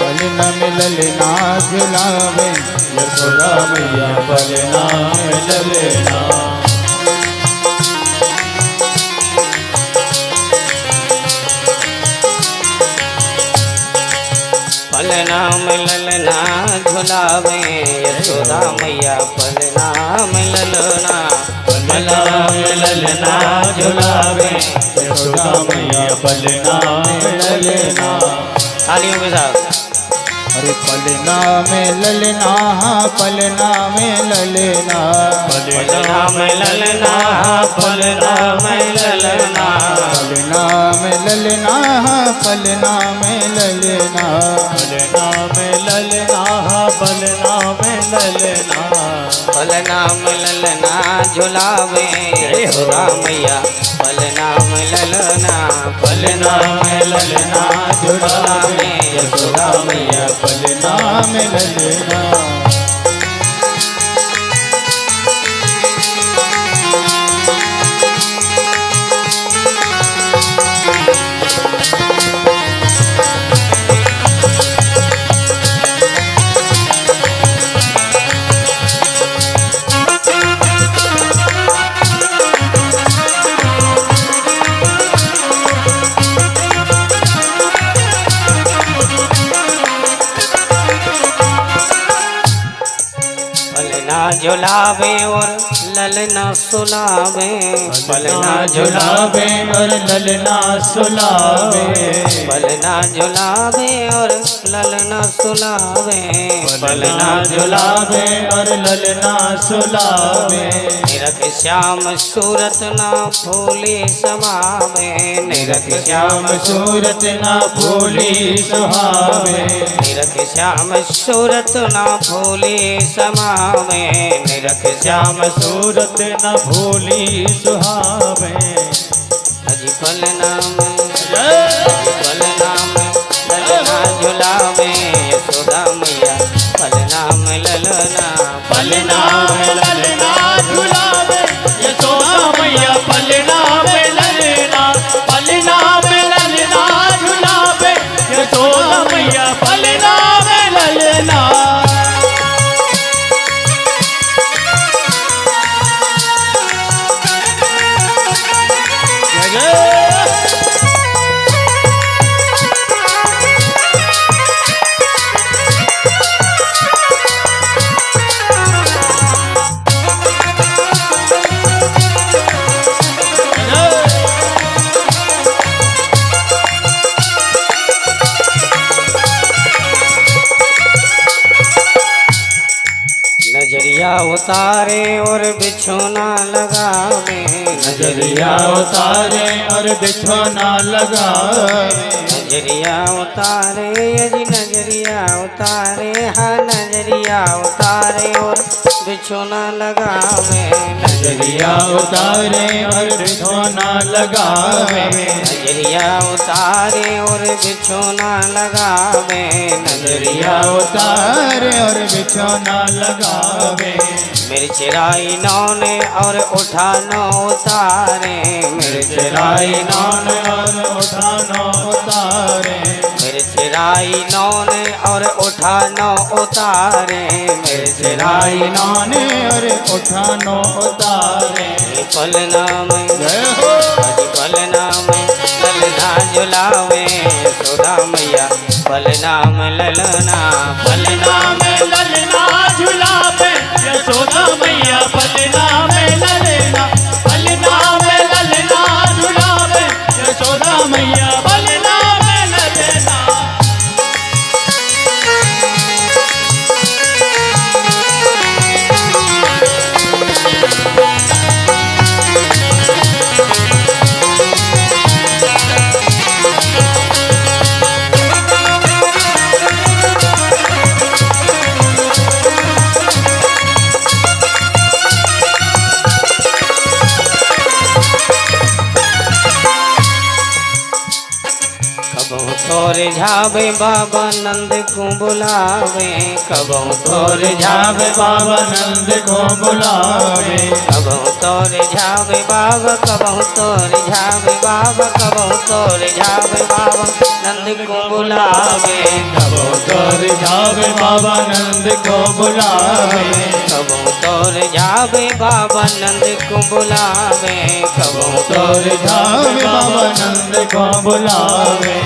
Speaker 3: पलना में ललना झुलावे यशोदा मैया, पलना में ललना।
Speaker 2: पलना में ललना झुलावे यशोदा मैया, पलना में ललना, पलना में ललना झुलावे
Speaker 3: यशोदा मैया, पलना में ललना।
Speaker 2: तालियों के साथ।
Speaker 3: अरे पलना में ललना, पलना में ललना,
Speaker 2: पलना में ललना, पलना में ललना,
Speaker 3: पलना में ललना, पलना में ललना, पलना में ललना, पलना में ललना।
Speaker 2: पलना में ललना झुलावे यशोदा मैया, पलना में ललना, पलना में ललना झुलावे यशोदा मैया,
Speaker 3: पलना में ललना।
Speaker 2: पलना झुलावे और ललना सुलावे,
Speaker 3: पलना झुलावे और ललना सुलावे,
Speaker 2: पलना झुलावे और ललना सुलावे,
Speaker 3: पलना झुलावे और ललना सुलावे।
Speaker 2: निरख श्याम सूरत ना फूली समावे, निरख श्याम
Speaker 3: सूरत ना फूली सुहावे,
Speaker 2: निरख श्याम सूरत ना फूली समावे, निरख श्याम
Speaker 3: सूरत न भूली सुहावे।
Speaker 2: अजी पलना में, पलना में ललना झुलावे यशोदा मैया, पलना में ललना,
Speaker 3: पलना में ललना झुलावे यशोदा मैया, पलना में ललना, पलना में ललना झुलावे यशोदा मैया, पलना में ललना।
Speaker 2: नजरिया उतारे और बिछोना लगावे,
Speaker 3: नजरिया उतारे और बिछोना लगावे,
Speaker 2: नजरिया उतारे यदि नजरिया उतारे, हाँ नजरिया उतारे और बिछोना लगावे,
Speaker 3: नजरिया उतारे और बिछोना लगावे,
Speaker 2: नजरिया उतारे और बिछोना लगावे,
Speaker 3: नजरिया उतारे और बिछोना लगावे।
Speaker 2: मिर्चराई नौने और उठानो उतारे,
Speaker 3: मिर्चराई नौन और उठानो उतारे,
Speaker 2: मिर्चराई नौने और उठानो उतारे,
Speaker 3: मिर्चराई नौन और उठानो उतारे।
Speaker 2: पलना में,
Speaker 3: जय हो।
Speaker 2: पलना में ललना झुलावे यशोदा मैया पलना में ललना,
Speaker 1: पलना में ललना झुलावे यशोदा मैया पलना में ललना, पलना में ललना झुलावे यशोदा मैया पलना में ललना।
Speaker 2: कबहू तोरे झावे बाबा नंद को बुलावे, कबहू तोरे झावे
Speaker 3: बाबा नंद को बुलावे,
Speaker 2: कबहू तोरे झावे बाबा, कबहू तोरे झावे बाबा, कबहू तोरे झावे बाबा नंद को बुलावे,
Speaker 3: कबहू तोरे झावे बाबा नंद को बुलावे,
Speaker 2: कबहू तोरे झावे बाबा नंद को बुलावे, कबहू
Speaker 3: तोरे झावे बाबा नंद को बुलावे,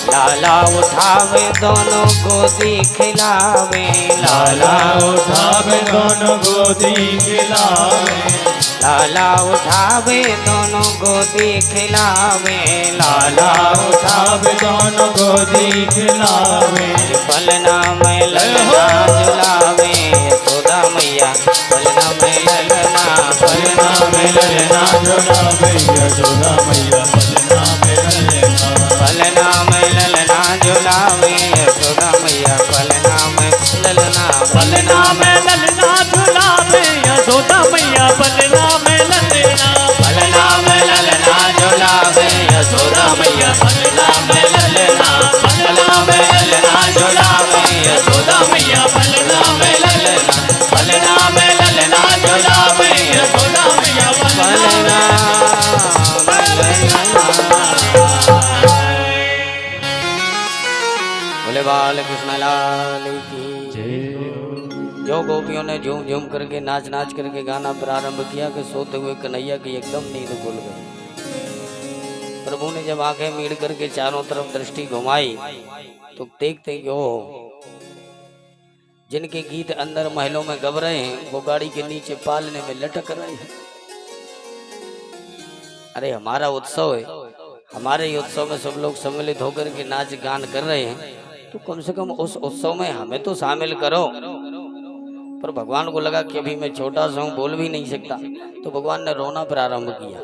Speaker 2: लाला उठावे दोनों गोदी खिलावे,
Speaker 3: लाला उठावे दोनों गोदी खिलावे,
Speaker 2: लाला उठावे दोनों गोदी खिलावे,
Speaker 3: लाला उठावे दोनों गोदी खिलावे,
Speaker 2: पलना में ललना झुलावे यशोदा मैया पलना में ललना,
Speaker 3: पलना में ललना झुलावे यशोदा मैया पलना में ललना,
Speaker 2: पलना में ललना झुलावे यशोदा मैया पलना में ललना,
Speaker 1: पलना में ललना झुलावे यशोदा मैया पलना में ललना,
Speaker 2: पलना में ललना झुलावे यशोदा मैया पलना में ललना, पलना में ललना झुलावे यशोदा मैया पलना में ललना, पलना में ललना झुलावे यशोदा मैया पलना बोले बाल कृष्ण लाल की। जो गोपियों ने झूम झूम करके नाच नाच करके गाना प्रारंभ किया कि सोते हुए कन्हैया की एकदम नींद खुल गई। प्रभु ने जब आंखें मीड़ करके चारों तरफ दृष्टि घुमाई तो देखते कि ओ जिनके गीत अंदर महलों में गब रहे हैं वो गाड़ी के नीचे पालने में लटक रहे हैं। अरे हमारा उत्सव है, हमारे ही उत्सव में सब लोग सम्मिलित होकर के नाच गान कर रहे हैं तो कम से कम उस उत्सव में हमें तो शामिल करो। पर भगवान को लगा कि अभी मैं छोटा सा हूं, बोल भी नहीं सकता, तो भगवान ने रोना प्रारंभ किया।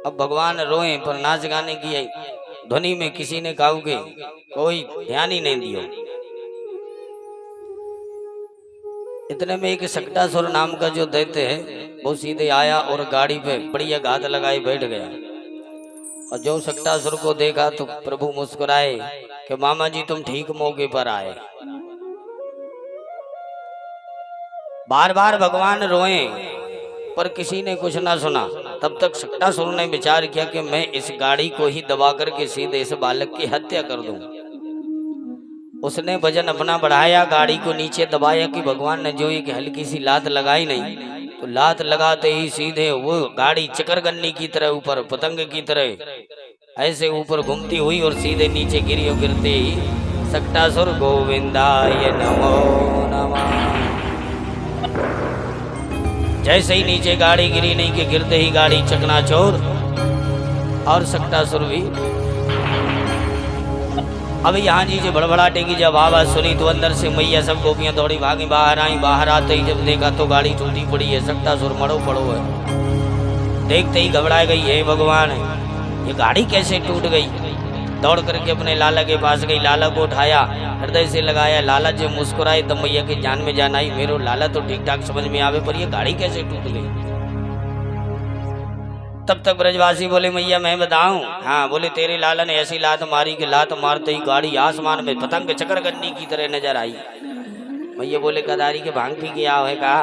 Speaker 2: अब भगवान रोए पर नाच गाने की ध्वनि में किसी ने कहा कि कोई ध्यान ही नहीं दियो। इतने में एक सकटासुर नाम का जो दैत्य है वो सीधे आया और गाड़ी पे बढ़िया घात लगाए बैठ गया। और जो सकटासुर को देखा तो प्रभु मुस्कुराए कि मामा जी तुम ठीक मौके पर आए। बार बार भगवान रोए पर किसी ने कुछ ना सुना। तब तक सकटासुर ने विचार किया कि मैं इस गाड़ी को ही दबा करके सीधे इस बालक की हत्या कर दूं। उसने वजन अपना बढ़ाया, गाड़ी को नीचे दबाया कि भगवान ने जो एक हल्की सी लात लगाई नहीं तो लात लगाते ही सीधे वो गाड़ी चकरगन्नी की तरह ऊपर पतंग की तरह ऐसे ऊपर घूमती हुई और सीधे नीचे गिरी और गिरते ही सकटासुर गोविंदाय नमो नमः। जैसे ही नीचे गाड़ी गिरी नहीं कि गिरते ही गाड़ी चकनाचूर और सकटासुर भी। अब यहाँ जी जो बड़बड़ाटे की जब आवाज सुनी तो अंदर से मैया सब गोपियां दौड़ी भागी बाहर आई। बाहर आते ही जब देखा तो गाड़ी टूटी पड़ी है, सकटासुर मरो पड़ो है। देखते ही घबरा गई, हे भगवान ये गाड़ी कैसे टूट गई। दौड़ करके अपने लाला के पास गई, लाला को उठाया, हृदय से लगाया। लाला जो मुस्कुराए तब मैया की जान में जान आई, मेरो लाला तो ठीक ठाक समझ में आवे पर ये गाड़ी कैसे टूट गई। तब तक ब्रजवासी बोले मैया मैं बताऊं। हाँ बोले तेरे लाला ने ऐसी लात मारी कि लात मारते ही गाड़ी आसमान में पतंग चकरगन्नी की तरह नजर आई। मैया बोले कदारी के भांग पी के आओ है कहा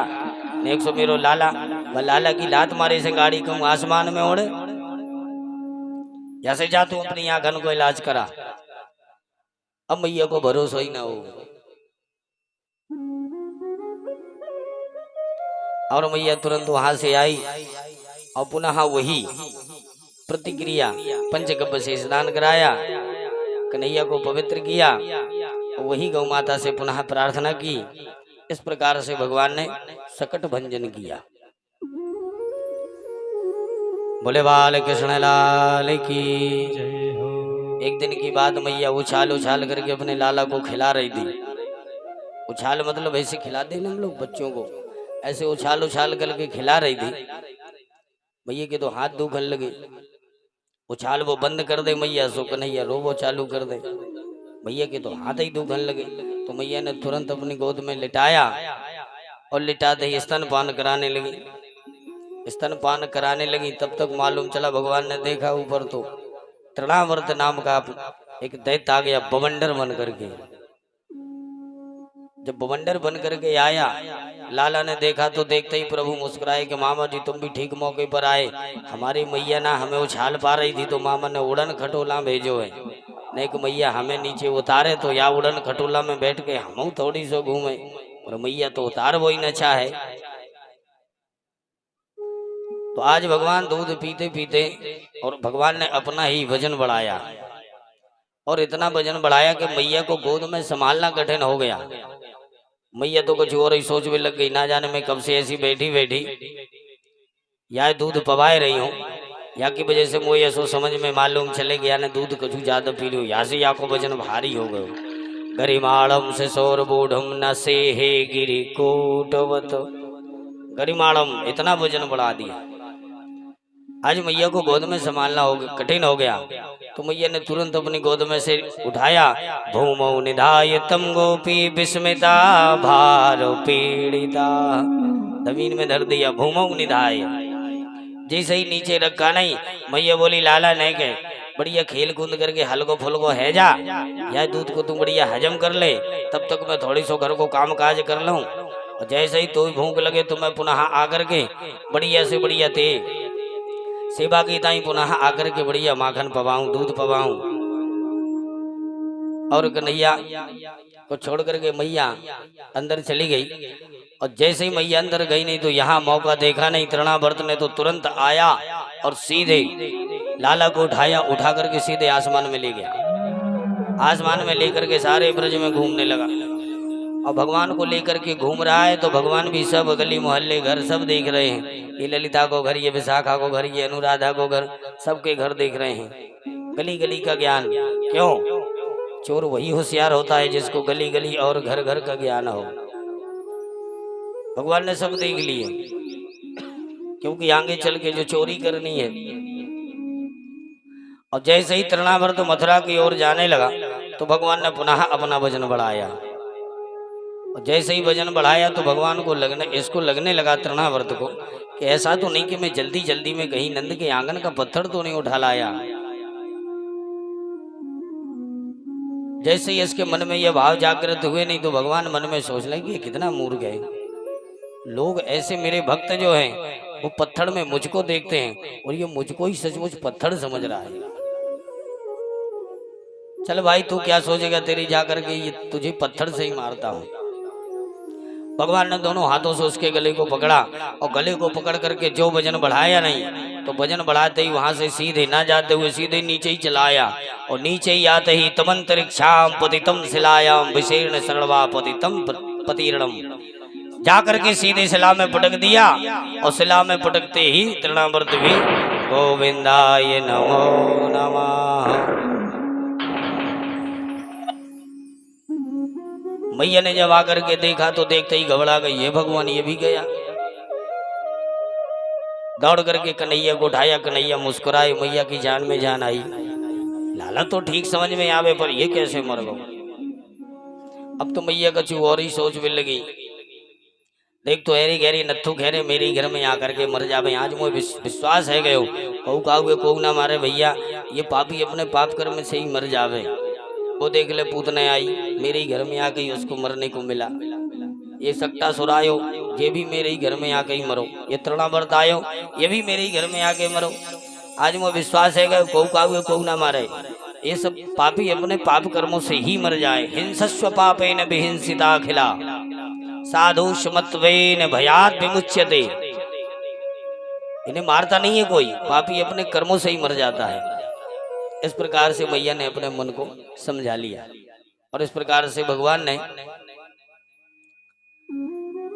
Speaker 2: ने 100 मेरो लाला व लाला की लात मारे से गाड़ी क्यों आसमान में उड़े। जैसे जा तू अपनी आंखन को इलाज करा। अब मैया को भरोसा ही ना हो और मैया तुरंत वहां से आई और पुनः वही प्रतिक्रिया पंचगव्य से स्नान कराया कन्हैया को पवित्र किया, वही गौ माता से पुनः प्रार्थना की। इस प्रकार से भगवान ने सकट भंजन किया। बोले बाल कृष्ण लाल की।
Speaker 1: जय हो।
Speaker 2: एक दिन की बात, मैया उछाल उछाल करके अपने लाला को खिला रही थी। उछाल मतलब ऐसे खिलाते हैं ना हम लोग बच्चों को, ऐसे उछाल उछाल करके खिला रही थी। मैया के तो हाथ दुखने लगे। उछाल वो बंद कर दे मैया, सो कन्हैया रोबो चालू कर दे। मैया के तो हाथ ही दुखने लगे। तो मैया ने तुरंत अपनी गोद में लिटाया और लिटाते ही स्तनपान कराने लगी। स्तनपान कराने लगी, तब तक मालूम चला भगवान ने देखा ऊपर तो तृणावर्त नाम का एक दैत्य आ गया बवंडर बन करके। जब बवंडर बन करके आया, लाला ने देखा तो देखते ही प्रभु मुस्कुराए कि मामा जी तुम भी ठीक मौके पर आए। हमारी मैया ना हमें उछाल पा रही थी तो मामा ने उड़न खटोला भेजो है, नहीं कि मैया हमें नीचे उतारे तो या उड़न खटोला में बैठ के हम थोड़ी सो घूमे, और मैया तो उतार वो ही नचा है। तो आज भगवान दूध पीते पीते और भगवान ने अपना ही वजन बढ़ाया, और इतना वजन बढ़ाया कि मैया को गोद में संभालना कठिन हो गया। मैया तो कुछ और ही सोच में लग गई, ना जाने मैं कब से ऐसी बैठी बैठी या दूध पवाए रही हूँ, या की वजह से मुझे ऐसा समझ में मालूम चले गया ने दूध कुछ ज्यादा पी लो, या से या को वजन भारी हो गयो। गरिमाणम से सौर बूढ़म न से हे गिरी कोटवत। गरिमाणम इतना वजन बढ़ा दिया। आज मैया को गोद में संभालना कठिन हो गया, तो मैया ने तुरंत अपनी गोद में से उठाया। भूमौ निधाय तम गोपी विस्मिता भार पीड़िता। जमीन में धर दिया। भूमौ निधाय, जैसे ही नीचे रखा नहीं, मैया बोली लाला नहीं के बढ़िया खेल कूद करके हल्को फुल्को है जा, या दूध को तुम बढ़िया हजम कर ले, तब तक मैं थोड़ी सो घर को काम काज कर लूं। और जैसे ही तो भूख लगे तो मैं पुनः आकर के बढ़िया से बढ़िया ते सेवा की ताई पुनः आकर के बढ़िया माखन पवाऊं, दूध पवाऊं। और कन्हैया को छोड़ करके मैया अंदर चली गई। और जैसे ही मैया अंदर गई नहीं तो यहाँ मौका देखा नहीं, तृणावर्त ने तो तुरंत आया और सीधे लाला को उठाया, उठा करके सीधे आसमान में ले गया। आसमान में लेकर के सारे ब्रज में घूमने लगा, और भगवान को लेकर के घूम रहा है। तो भगवान भी सब गली मोहल्ले घर सब देख रहे हैं। ये ललिता को घर, ये विशाखा को घर, ये अनुराधा को घर, सबके घर देख रहे हैं। गली गली का ज्ञान। क्यों? चोर वही होशियार होता है जिसको गली गली और घर घर का ज्ञान हो। भगवान ने सब देख लिए, क्योंकि आगे चल के जो चोरी करनी है। और जैसे ही तृणावर्त मथुरा की ओर जाने लगा तो भगवान ने पुनः अपना वजन बढ़ाया। और जैसे ही वजन बढ़ाया तो भगवान को लगने लगा तृणावर्त को कि ऐसा तो नहीं कि मैं जल्दी जल्दी में कहीं नंद के आंगन का पत्थर तो नहीं उठा लाया। जैसे ही इसके मन में यह भाव जागृत हुए नहीं तो भगवान मन में सोच लगे कि कितना मूर्ख है, लोग ऐसे मेरे भक्त जो हैं वो पत्थर में मुझको देखते हैं और ये मुझको ही सचमुच पत्थर समझ रहा है। चल भाई तू क्या सोचेगा, तेरी जाकर के ये तुझे पत्थर से ही मारता हूं। भगवान ने दोनों हाथों से उसके गले को पकड़ा, और गले को पकड़ करके जो वजन बढ़ाया नहीं तो वजन बढ़ाते ही वहां से सीधे ना जाते हुए सीधे नीचे ही चलाया। और नीचे ही आते ही तमंतरिक्षाम पतितम शिलायाम विशीर्ण सर्वा पतितम पतिरणम, जाकर के सीधे शिला में पटक दिया। और शिला में पटकते ही तृणावर्त भी गोविंदाय नमो नमः। मैया ने जब आकर के देखा तो देखते ही घबरा गई, ये भगवान ये भी गया। दौड़ करके कन्हैया को उठाया, कन्हैया मुस्कुराए, मैया की जान में जान आई। लाला तो ठीक समझ में आवे पर ये कैसे मर गए। अब तो मैया कछु और ही सोच में लगी, देख तो हेरी गहरी नत्थु घेरे मेरे घर में आकर के मर जावे। आज मुझे विश्वास है गयो कहू का हुए को ना मारे भैया, ये पापी अपने पाप कर्म से ही मर जावे। वो देख ले पूतने आई मेरे ही घर में आ गई, उसको मरने को मिला। ये सकटा सुरायो ये भी मेरे ही घर में आके ही मरो, ये तृणावर्त आयो ये भी मेरे ही घर में आके मरो। आज मुझे विश्वास है गयो कहू का हुए को ना मारे, ये सब पापी अपने पाप कर्मों से ही मर जाए। हिंसस्व पापेन विहिंसिता खिला साधु समत्वेन भयात विमुच्यते। इन्हें मारता नहीं है कोई, पापी अपने कर्मों से ही मर जाता है। इस प्रकार से मैया ने अपने मन को समझा लिया और इस प्रकार से भगवान ने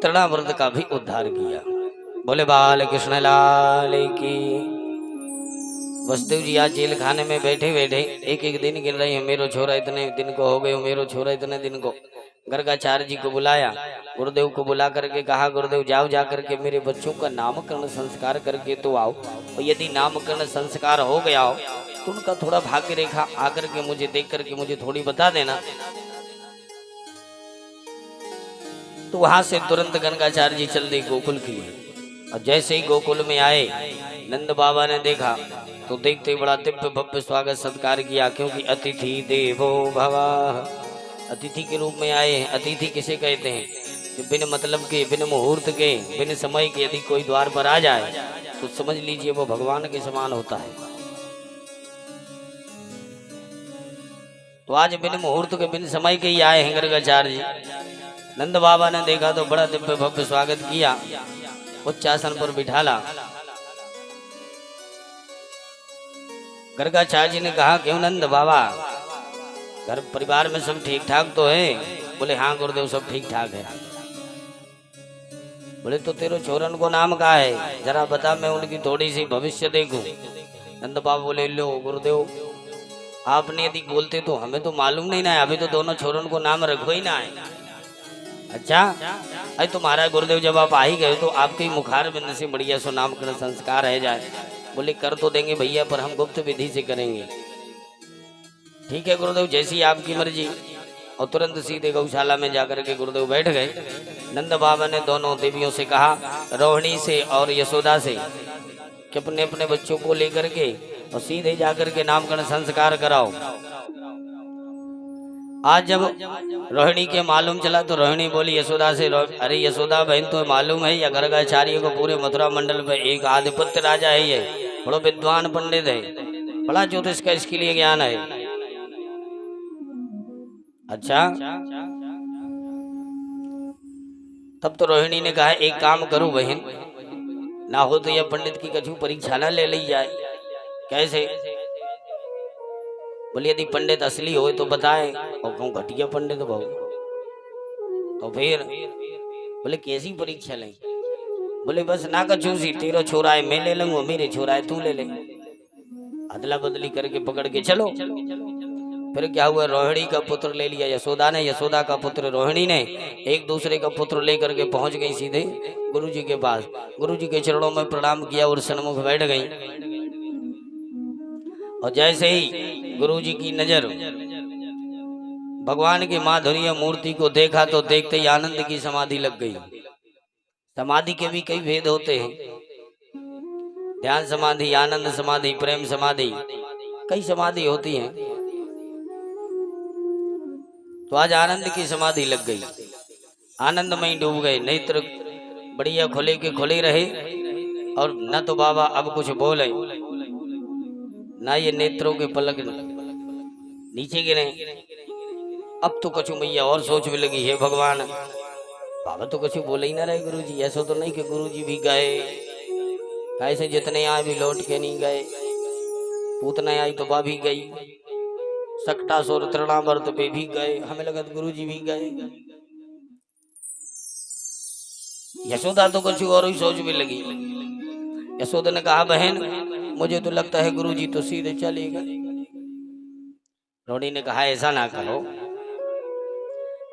Speaker 2: तृणाव्रत का भी उद्धार किया। बोले बाल कृष्ण लाल की। वसुदेव जी आज जेल खाने में बैठे बैठे एक एक दिन गिन रहे हैं, मेरो छोरा इतने दिन को हो गए, मेरो छोरा इतने दिन को। गर्गाचार्य जी को बुलाया, गुरुदेव को बुला करके कहा, गुरुदेव जाओ जा करके मेरे बच्चों का नामकरण संस्कार करके तो आओ, और यदि नामकरण संस्कार हो गया हो तो उनका थोड़ा भाग्य रेखा आकर के मुझे देख करके मुझे थोड़ी बता देना। तो वहां से तुरंत गर्गाचार्य जी चल दिए गोकुल के लिए। और जैसे ही गोकुल में आए, नंद बाबा ने देखा तो देखते ही बड़ा दिव्य भव्य स्वागत सत्कार किया, क्योंकि अतिथि देवो भवा, अतिथि के रूप में आए हैं। अतिथि किसे कहते हैं? कि बिन मतलब के, बिन मुहूर्त के, बिन समय के यदि कोई द्वार पर आ जाए तो समझ लीजिए वो भगवान के समान होता है। तो आज बिन मुहूर्त के, बिन समय के ही आए हैं गर्गाचार्य जी। नंद बाबा ने देखा तो बड़ा दिव्य भव्य स्वागत किया, उच्चासन पर बिठाला। गर्गाचार्य जी ने कहा, क्यों नंद बाबा, घर परिवार में सब ठीक ठाक तो है? बोले हाँ गुरुदेव सब ठीक ठाक है। बोले तो तेरे छोरन को नाम कहा है, जरा बता, मैं उनकी थोड़ी सी भविष्य देखूं। नंद बाबा बोले, लो गुरुदेव आपने यदि बोलते तो हमें तो मालूम नहीं ना है, अभी तो दोनों छोरन को नाम रखो ही ना है। अच्छा अरे तुम्हारा गुरुदेव जब आप आ ही गए तो आपके मुखार बिंद से बढ़िया सो नामकरण संस्कार है जाए। बोले कर तो देंगे भैया, पर हम गुप्त विधि से करेंगे। ठीक है गुरुदेव, जैसी आपकी मर्जी। और तुरंत सीधे गौशाला में जाकर के गुरुदेव बैठ गए। नंद बाबा ने दोनों देवियों से कहा, रोहिणी से और यशोदा से, कि अपने अपने बच्चों को लेकर के और सीधे जाकर के नामकरण संस्कार कराओ। आज जब रोहिणी के मालूम चला तो रोहिणी बोली यशोदा से, अरे यशोदा बहन तो मालूम है या गर्गाचार्य को पूरे मथुरा मंडल पे एक आधिपत्य राजा है, ये बड़ा विद्वान पंडित है, बड़ा ज्योतिष का इसके लिए ज्ञान है। अच्छा तब तो रोहिणी ने कहा, एक काम करो बहन, ना हो तो यह पंडित की कछु परीक्षा ना ले ली जाए। कैसे? बोले यदि पंडित असली हो तो बताए, और कहूँ घटिया पंडित भाव तो फिर बोले कैसी परीक्षा लें? बोले बस ना कछु सी, तेरा छोरा है मैं ले लूंगा, मेरे छोरा है तू ले ले, अदला बदली करके पकड़ के चलो। फिर क्या हुआ, रोहिणी का पुत्र ले लिया यशोदा ने, यशोदा का पुत्र रोहिणी ने, एक दूसरे का पुत्र लेकर के पहुंच गई सीधे गुरुजी के पास। गुरुजी के चरणों में प्रणाम किया और सन्मुख बैठ गई। और जैसे ही गुरुजी की नजर भगवान की माधुर्य मूर्ति को देखा तो देखते ही आनंद की समाधि लग गई। समाधि के भी कई भेद होते हैं, ध्यान समाधि, आनंद समाधि, प्रेम समाधि, कई समाधि होती हैं। तो आज आनंद की समाधि लग गई, आनंद में ही डूब गए, नेत्र बढ़िया खुले के खुले रहे। और न तो बाबा अब कुछ बोले, ना ये नेत्रों के पलक नीचे गिरे। अब तो कछु मैया और सोच भी लगी, है भगवान, बाबा तो कुछ बोले ही ना रहे गुरुजी। ऐसा तो नहीं कि गुरुजी भी गए, कैसे जितने आए भी लौट के नहीं गए, पूतना आई तो भी गई, सकटा सोर तृणावर्त पे भी गए, हमें लगा गुरुजी भी गए। यशोदा तो कुछ और ही सोच भी लगी। यशोदा ने कहा, बहन मुझे तो लगता है गुरुजी तो सीधे चले गए। रोहिणी ने कहा, ऐसा ना करो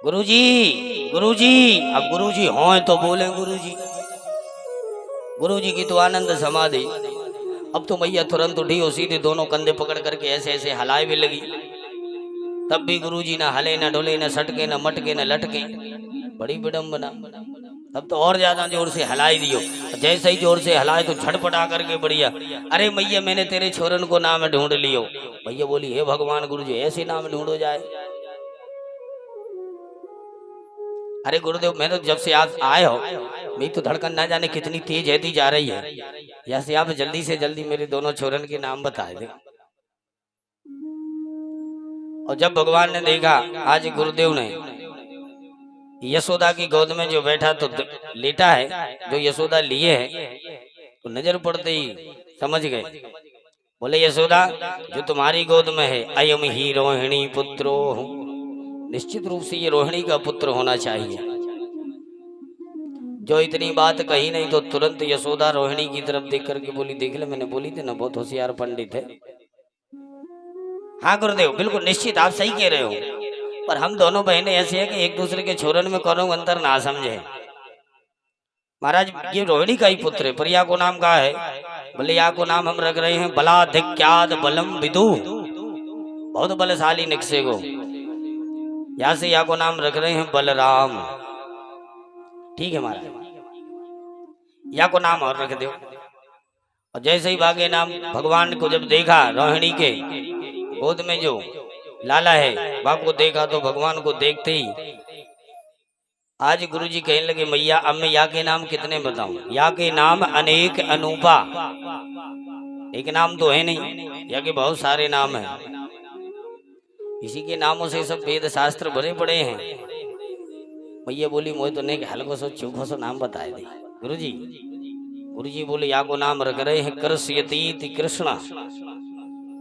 Speaker 2: गुरुजी, गुरुजी, अब गुरुजी हो तो बोले गुरुजी। गुरुजी की तो आनंद समाधि। अब तो मैया तुरंत उठी और सीधे दोनों कंधे पकड़ करके ऐसे ऐसे हलाए भी लगी। तब भी गुरुजी ना हले, ना डोले, ना सटके, ना मटके, ना लटके, बड़ी विडंबना। तब तो और ज्यादा जोर से हलाई दियो। जैसे ही जोर से हलाए तो झटपटा करके बढ़िया, अरे मैया मैंने तेरे छोरन को नाम ढूंढ लियो। भैया बोली, हे भगवान गुरुजी ऐसे नाम ढूंढो जाए। अरे गुरुदेव मैं तो जब से आप आए हो मेरी तो धड़कन ना जाने कितनी तेज है जा रही है, यहाँ से आप जल्दी से जल्दी मेरे दोनों छोरन के नाम बताए दे। और जब भगवान ने देखा आज गुरुदेव ने यशोदा की गोद में जो बैठा तो लेटा है, जो यशोदा लिए है, तो नजर पड़ते ही समझ गए बोले यशोदा जो तुम्हारी गोद में है अयम ही रोहिणी पुत्रो, निश्चित रूप से ये रोहिणी का पुत्र होना चाहिए। जो इतनी बात कही नहीं तो तुरंत यशोदा रोहिणी की तरफ देख करके बोली, देख ले मैंने बोली थी ना बहुत होशियार पंडित है। हाँ गुरुदेव बिल्कुल निश्चित आप सही कह रहे हो, पर हम दोनों बहनें ऐसी है कि एक दूसरे के छोरन में कोनो अंतर ना समझे। महाराज ये रोहिणी का ही पुत्र है, पर या को नाम का है? बोले या को नाम हम रख रहे हैं बलाधिक्याद बलम विदु, बहुत बलशाली निकसे को, यहाँ से या को नाम रख रहे हैं बलराम। ठीक है महाराज, या को नाम और रख दो। और जैसे ही भागे नाम भगवान को जब देखा रोहिणी के गोद में जो लाला है बाप को देखा तो भगवान को देखते ही आज गुरुजी कहने लगे मैया अब मैं या के नाम कितने बताऊं? या के नाम अनेक अनूपा, एक नाम तो है नहीं, या के बहुत सारे नाम हैं। इसी के नामों से सब वेद शास्त्र भरे पड़े हैं। मैया बोली मोह तो नहीं हल्को सो चुप सो नाम बताए थे गुरुजी बोले या को नाम रख रहे हैं कृष्यतीति कृष्ण,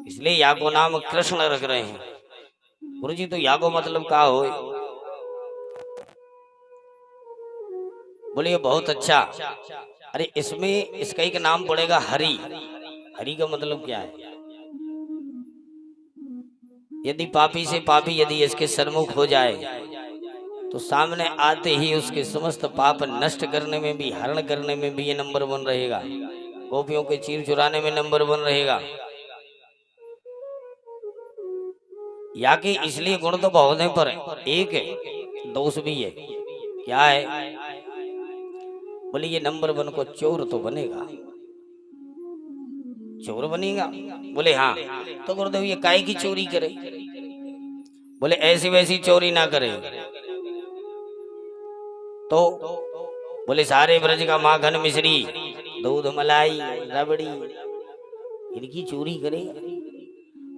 Speaker 2: इसलिए या को नाम कृष्ण रख रहे हैं। गुरुजी तो या को मतलब क्या हो? बोलिए बहुत अच्छा। अरे इसमें इसका एक नाम पड़ेगा हरि। हरि का मतलब क्या है? यदि पापी से पापी यदि इसके सन्मुख हो जाए तो सामने आते ही उसके समस्त पाप नष्ट करने में भी, हरण करने में भी ये नंबर 1 रहेगा, गोपियों के चीर चुराने में नंबर 1 रहेगा। या के इसलिए गुण तो बहुत है पर एक है दोष भी है। क्या है? बोले ये नंबर 1 को चोर तो बनेगा। चोर बनेगा? बोले हाँ। तो गुरुदेव ये काय की चोरी करे? बोले ऐसी वैसी चोरी ना करे। तो बोले सारे ब्रज का माखन मिश्री दूध मलाई रबड़ी इनकी चोरी करे।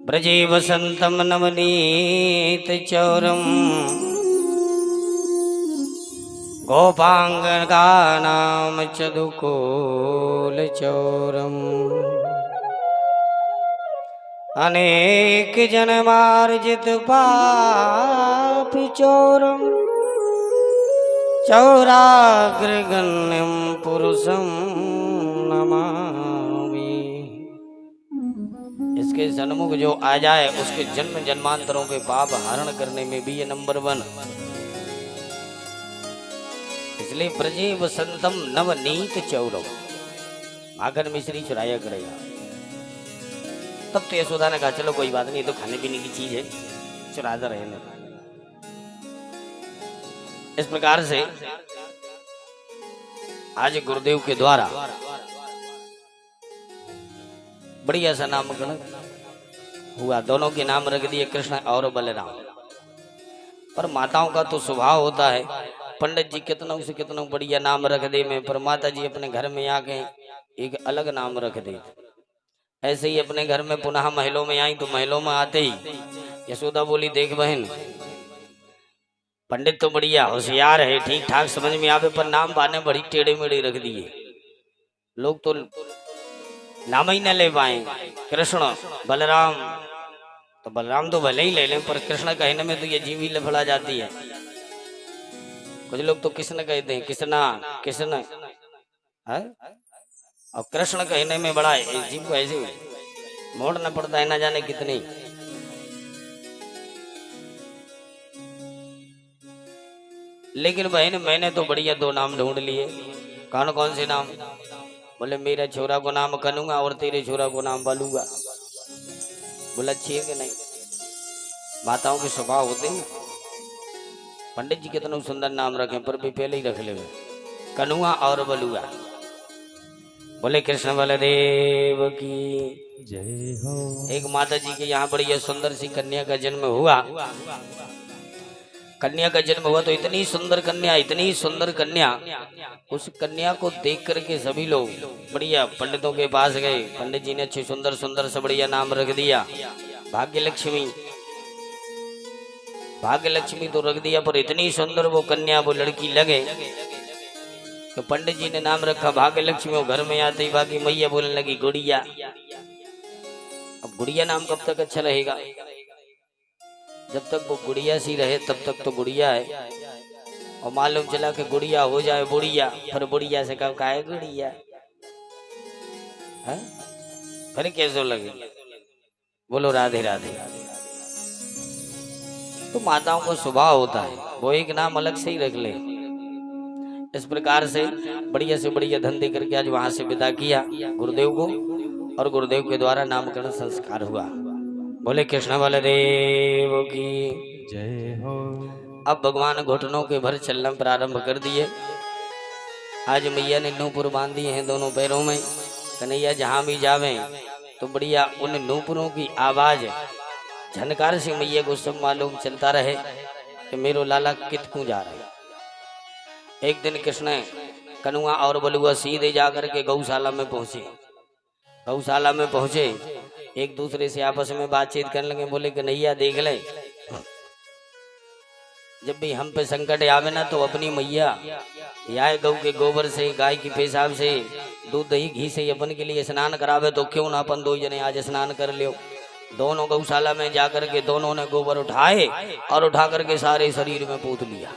Speaker 2: ब्रजे वसंतम नवनीत चौरम गोपांग का नाम चदुकोल चौरम, अनेक जन मार्जित पाप चौरम चौराग्रगण्यम पुरुषम नमामि। इसके सन्मुख जो आ जाए उसके जन्म जन्मांतरों के पाप हरण करने में भी ये नंबर 1। इसलिए ब्रजे वसंतम नवनीत चौरम, माखन मिश्री चुराया करेगा। तब तो यशोदा ने कहा चलो कोई बात नहीं, तो खाने पीने की चीज है, चुराता रहने। इस प्रकार से आज गुरुदेव के द्वारा बढ़िया सा नामकरण हुआ। दोनों के नाम रख दिए कृष्ण और बलराम। पर माताओं का तो स्वभाव होता है, पंडित जी कितना से कितना बढ़िया नाम रख दे में, पर माता जी अपने घर में आके एक अलग नाम रख दे। ऐसे ही अपने घर में पुनः महलों में आई तो महलों में आते ही यशोदा बोली देख बहन पंडित तो बढ़िया होशियार है, ठीक ठाक समझ में आवे, पर नाम बाने बड़ी टेढ़े मेढ़े रख दिए। लोग तो नाम ही न ले पाए। कृष्ण बलराम, तो बलराम तो भले ही ले लें, पर कृष्ण कहने में तो ये जीव ही लफड़ा जाती है। कुछ लोग तो कृष्ण कहते हैं, कृष्णा कृष्ण है, और कृष्ण कहने में बड़ा जीव को ऐसे मोड़ना पड़ता है ना जाने कितनी। लेकिन बहन मैंने तो बढ़िया 2 नाम ढूंढ लिए। कौन कौन से नाम? बोले मेरे छोरा को नाम करूंगा और तेरे छोरा को नाम बालूंगा। बोला अच्छी है कि नहीं? माताओं के स्वभाव होते हैं। पंडित जी कितना सुंदर नाम रखे पर भी पहले ही रख ले कनुआ और बलुआ। बोले कृष्ण बलदेव की
Speaker 3: जय हो।
Speaker 2: एक माता जी के यहाँ बड़ी सुंदर सी कन्या का जन्म हुआ। कन्या का जन्म हुआ तो इतनी सुंदर कन्या, इतनी सुंदर कन्या, उस कन्या को देख करके सभी लोग बढ़िया पंडितों के पास गए। पंडित जी ने अच्छे सुंदर सुंदर से बढ़िया नाम रख दिया। भाग्य लक्ष्मी, भाग्य लक्ष्मी तो रख दिया, पर इतनी सुंदर वो कन्या वो लड़की लगे तो पंडित जी ने नाम रखा भाग्य लक्ष्मी। वो घर में आते ही बाकी मैया बोलने लगी गुड़िया। अब गुड़िया नाम कब तक अच्छा रहेगा? जब तक वो गुड़िया सी रहे तब तक तो गुड़िया है, और मालूम चला कि गुड़िया हो जाए बुढ़िया, फिर बुढ़िया से कब काहे गुड़िया है? फिर कैसे लगे? बोलो राधे राधे। तो माताओं को स्वभाव होता है वो एक नाम अलग से ही रख ले। इस प्रकार से बढ़िया से बढ़िया धंधे करके आज वहां से विदा किया गुरुदेव को, और गुरुदेव के द्वारा नामकरण संस्कार हुआ। बोले कृष्ण बलदेव की
Speaker 3: जय हो।
Speaker 2: अब भगवान घुटनों के भर चलना प्रारंभ कर दिए। आज मैया ने नूपुर बांध दिए हैं दोनों पैरों में। कन्हैया जहां भी जावे तो बढ़िया उन नूपुरों की आवाज झनकार से मैया को सब मालूम चलता रहे कि मेरो लाला कितकू जा रहा है। एक दिन कृष्ण कनुआ और बलुआ सीधे जाकर के गौशाला में पहुंचे। गौशाला में पहुंचे, एक दूसरे से आपस में बातचीत करने लगे। बोले कन्हैया देख ले, जब भी हम पे संकट आवे ना तो अपनी मैया या गौ के गोबर से, गाय की पेशाब से, दूध दही घी से अपन के लिए स्नान करावे, तो क्यों ना अपन दो जने आज स्नान कर लियो। दोनों गौशाला में जाकर के दोनों ने गोबर उठाए और उठा करके सारे शरीर में पोत लिया।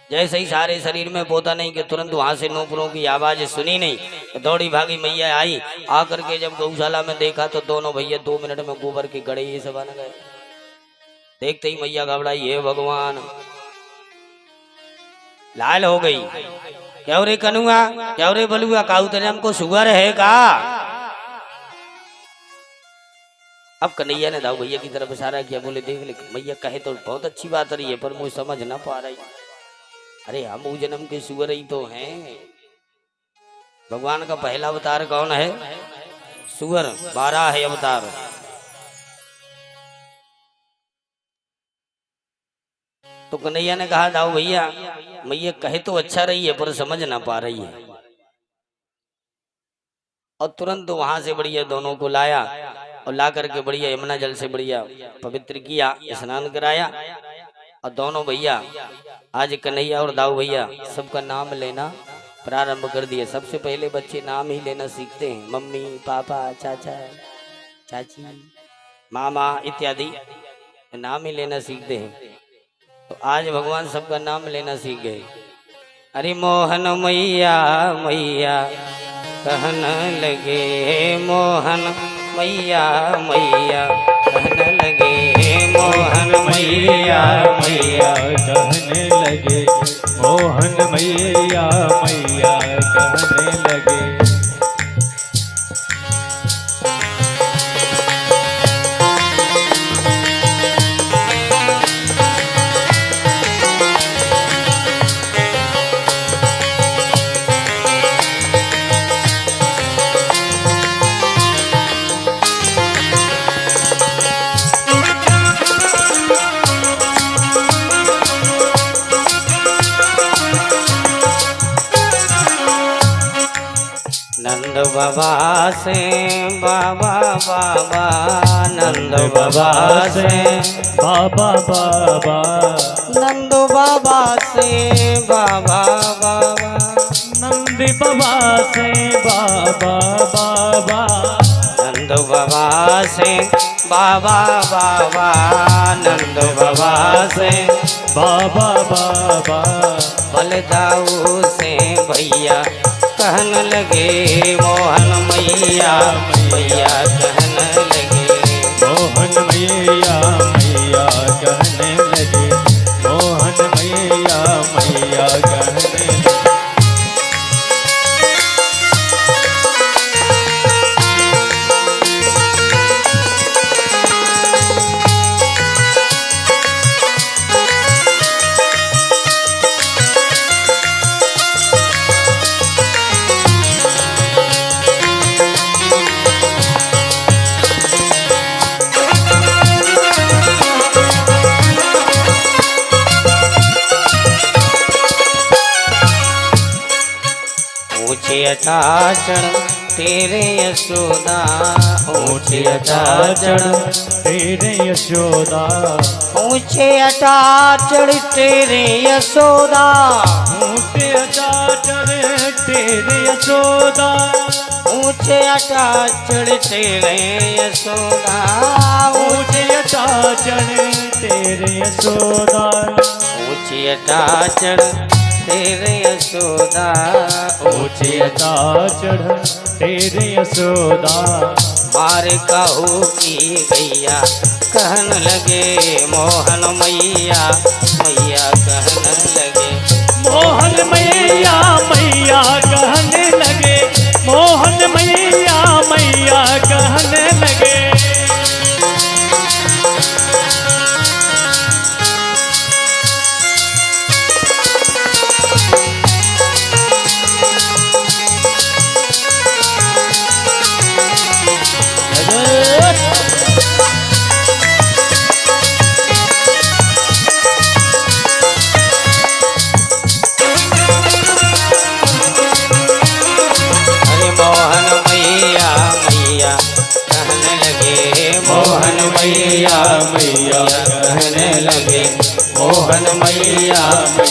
Speaker 2: जैसे ही सारे शरीर में पोता नहीं कि तुरंत वहां से नूपुरों की आवाज सुनी नहीं, तो दौड़ी भागी मैया आई। आकर के जब गौशाला में देखा तो दोनों भैया 2 मिनट में गोबर के गड़े ये सब बन गए। देखते ही मैया घबराई, हे भगवान, लाल हो गई। क्यों रे कनुआ, क्यों रे बलुआ, काऊ तेरे हमको शुगर है का? अब कन्हैया ने दाऊ भैया की तरफ इशारा किया। बोले देख ले मैया कहे तो बहुत अच्छी बात रही है, पर मुझे समझ ना पा रही। अरे हम वो जन्म के शुगर ही तो हैं। भगवान का पहला अवतार कौन है? सुअर। 12 है अवतार। तो कन्हैया ने कहा दाऊ भैया मैया कहे तो अच्छा रही है पर समझ ना पा रही है। और तुरंत वहां से बढ़िया दोनों को लाया और ला करके बढ़िया यमुना जल से बढ़िया पवित्र किया, स्नान कराया। और दोनों भैया आज कन्हैया और दाऊ भैया सबका नाम लेना प्रारंभ कर दिए। सबसे पहले बच्चे नाम ही लेना सीखते हैं, मम्मी, पापा, चाचा, चाची, मामा इत्यादि नाम ही लेना सीखते हैं। तो आज भगवान सबका नाम लेना सीख गए। अरे मोहन मैया मैया कहन लगे, मोहन मैया मैया कहन लगे, मोहन
Speaker 3: मैया मैया कहने लगे, मोहन मैया मैया कहने लगे।
Speaker 2: नंद बाबा से बाबा बाबा, नंद बाबा से
Speaker 3: बाबा बाबा,
Speaker 2: नंद बाबा से बाबा बाबा,
Speaker 3: नंद बाबा से बाबा बाबा,
Speaker 2: नंद बाबा से बाबा बाबा, नंद बाबा से
Speaker 3: बाबा बाबा,
Speaker 2: बलदाऊ से भैया कहन लगे, मोहन मैया मैया कहन लगे,
Speaker 3: मोहन मैया मैया कहने लगे, मोहन मैया मैया कहने लगे।
Speaker 2: ऊंचे अटाचण तेरे यशोदा, ऊंचे
Speaker 3: अटाचण
Speaker 2: अटाचण
Speaker 3: तेरे यशोदा,
Speaker 2: ऊंचे अटाचण तेरे यशोदा,
Speaker 3: ऊंचे अटाचण तेरे यशोदा,
Speaker 2: ऊंचे ऊंचे अटाचड़ तेरे यशोदा,
Speaker 1: ऊंचे अटाचड़ तेरे यशोदा,
Speaker 2: ऊंची अटाचड़ तेरे यशोदा,
Speaker 1: ऊंचे अटाचड़ तेरे यशोदा।
Speaker 2: मार कहू की गैया कहन लगे मोहन मैया, मैया कहन लगे
Speaker 1: मोहन मैया मैया कहने लगे, मोहन मैया मैया कहने लगे।
Speaker 3: मैया मैया कहने लगे, मोहन मैया मैया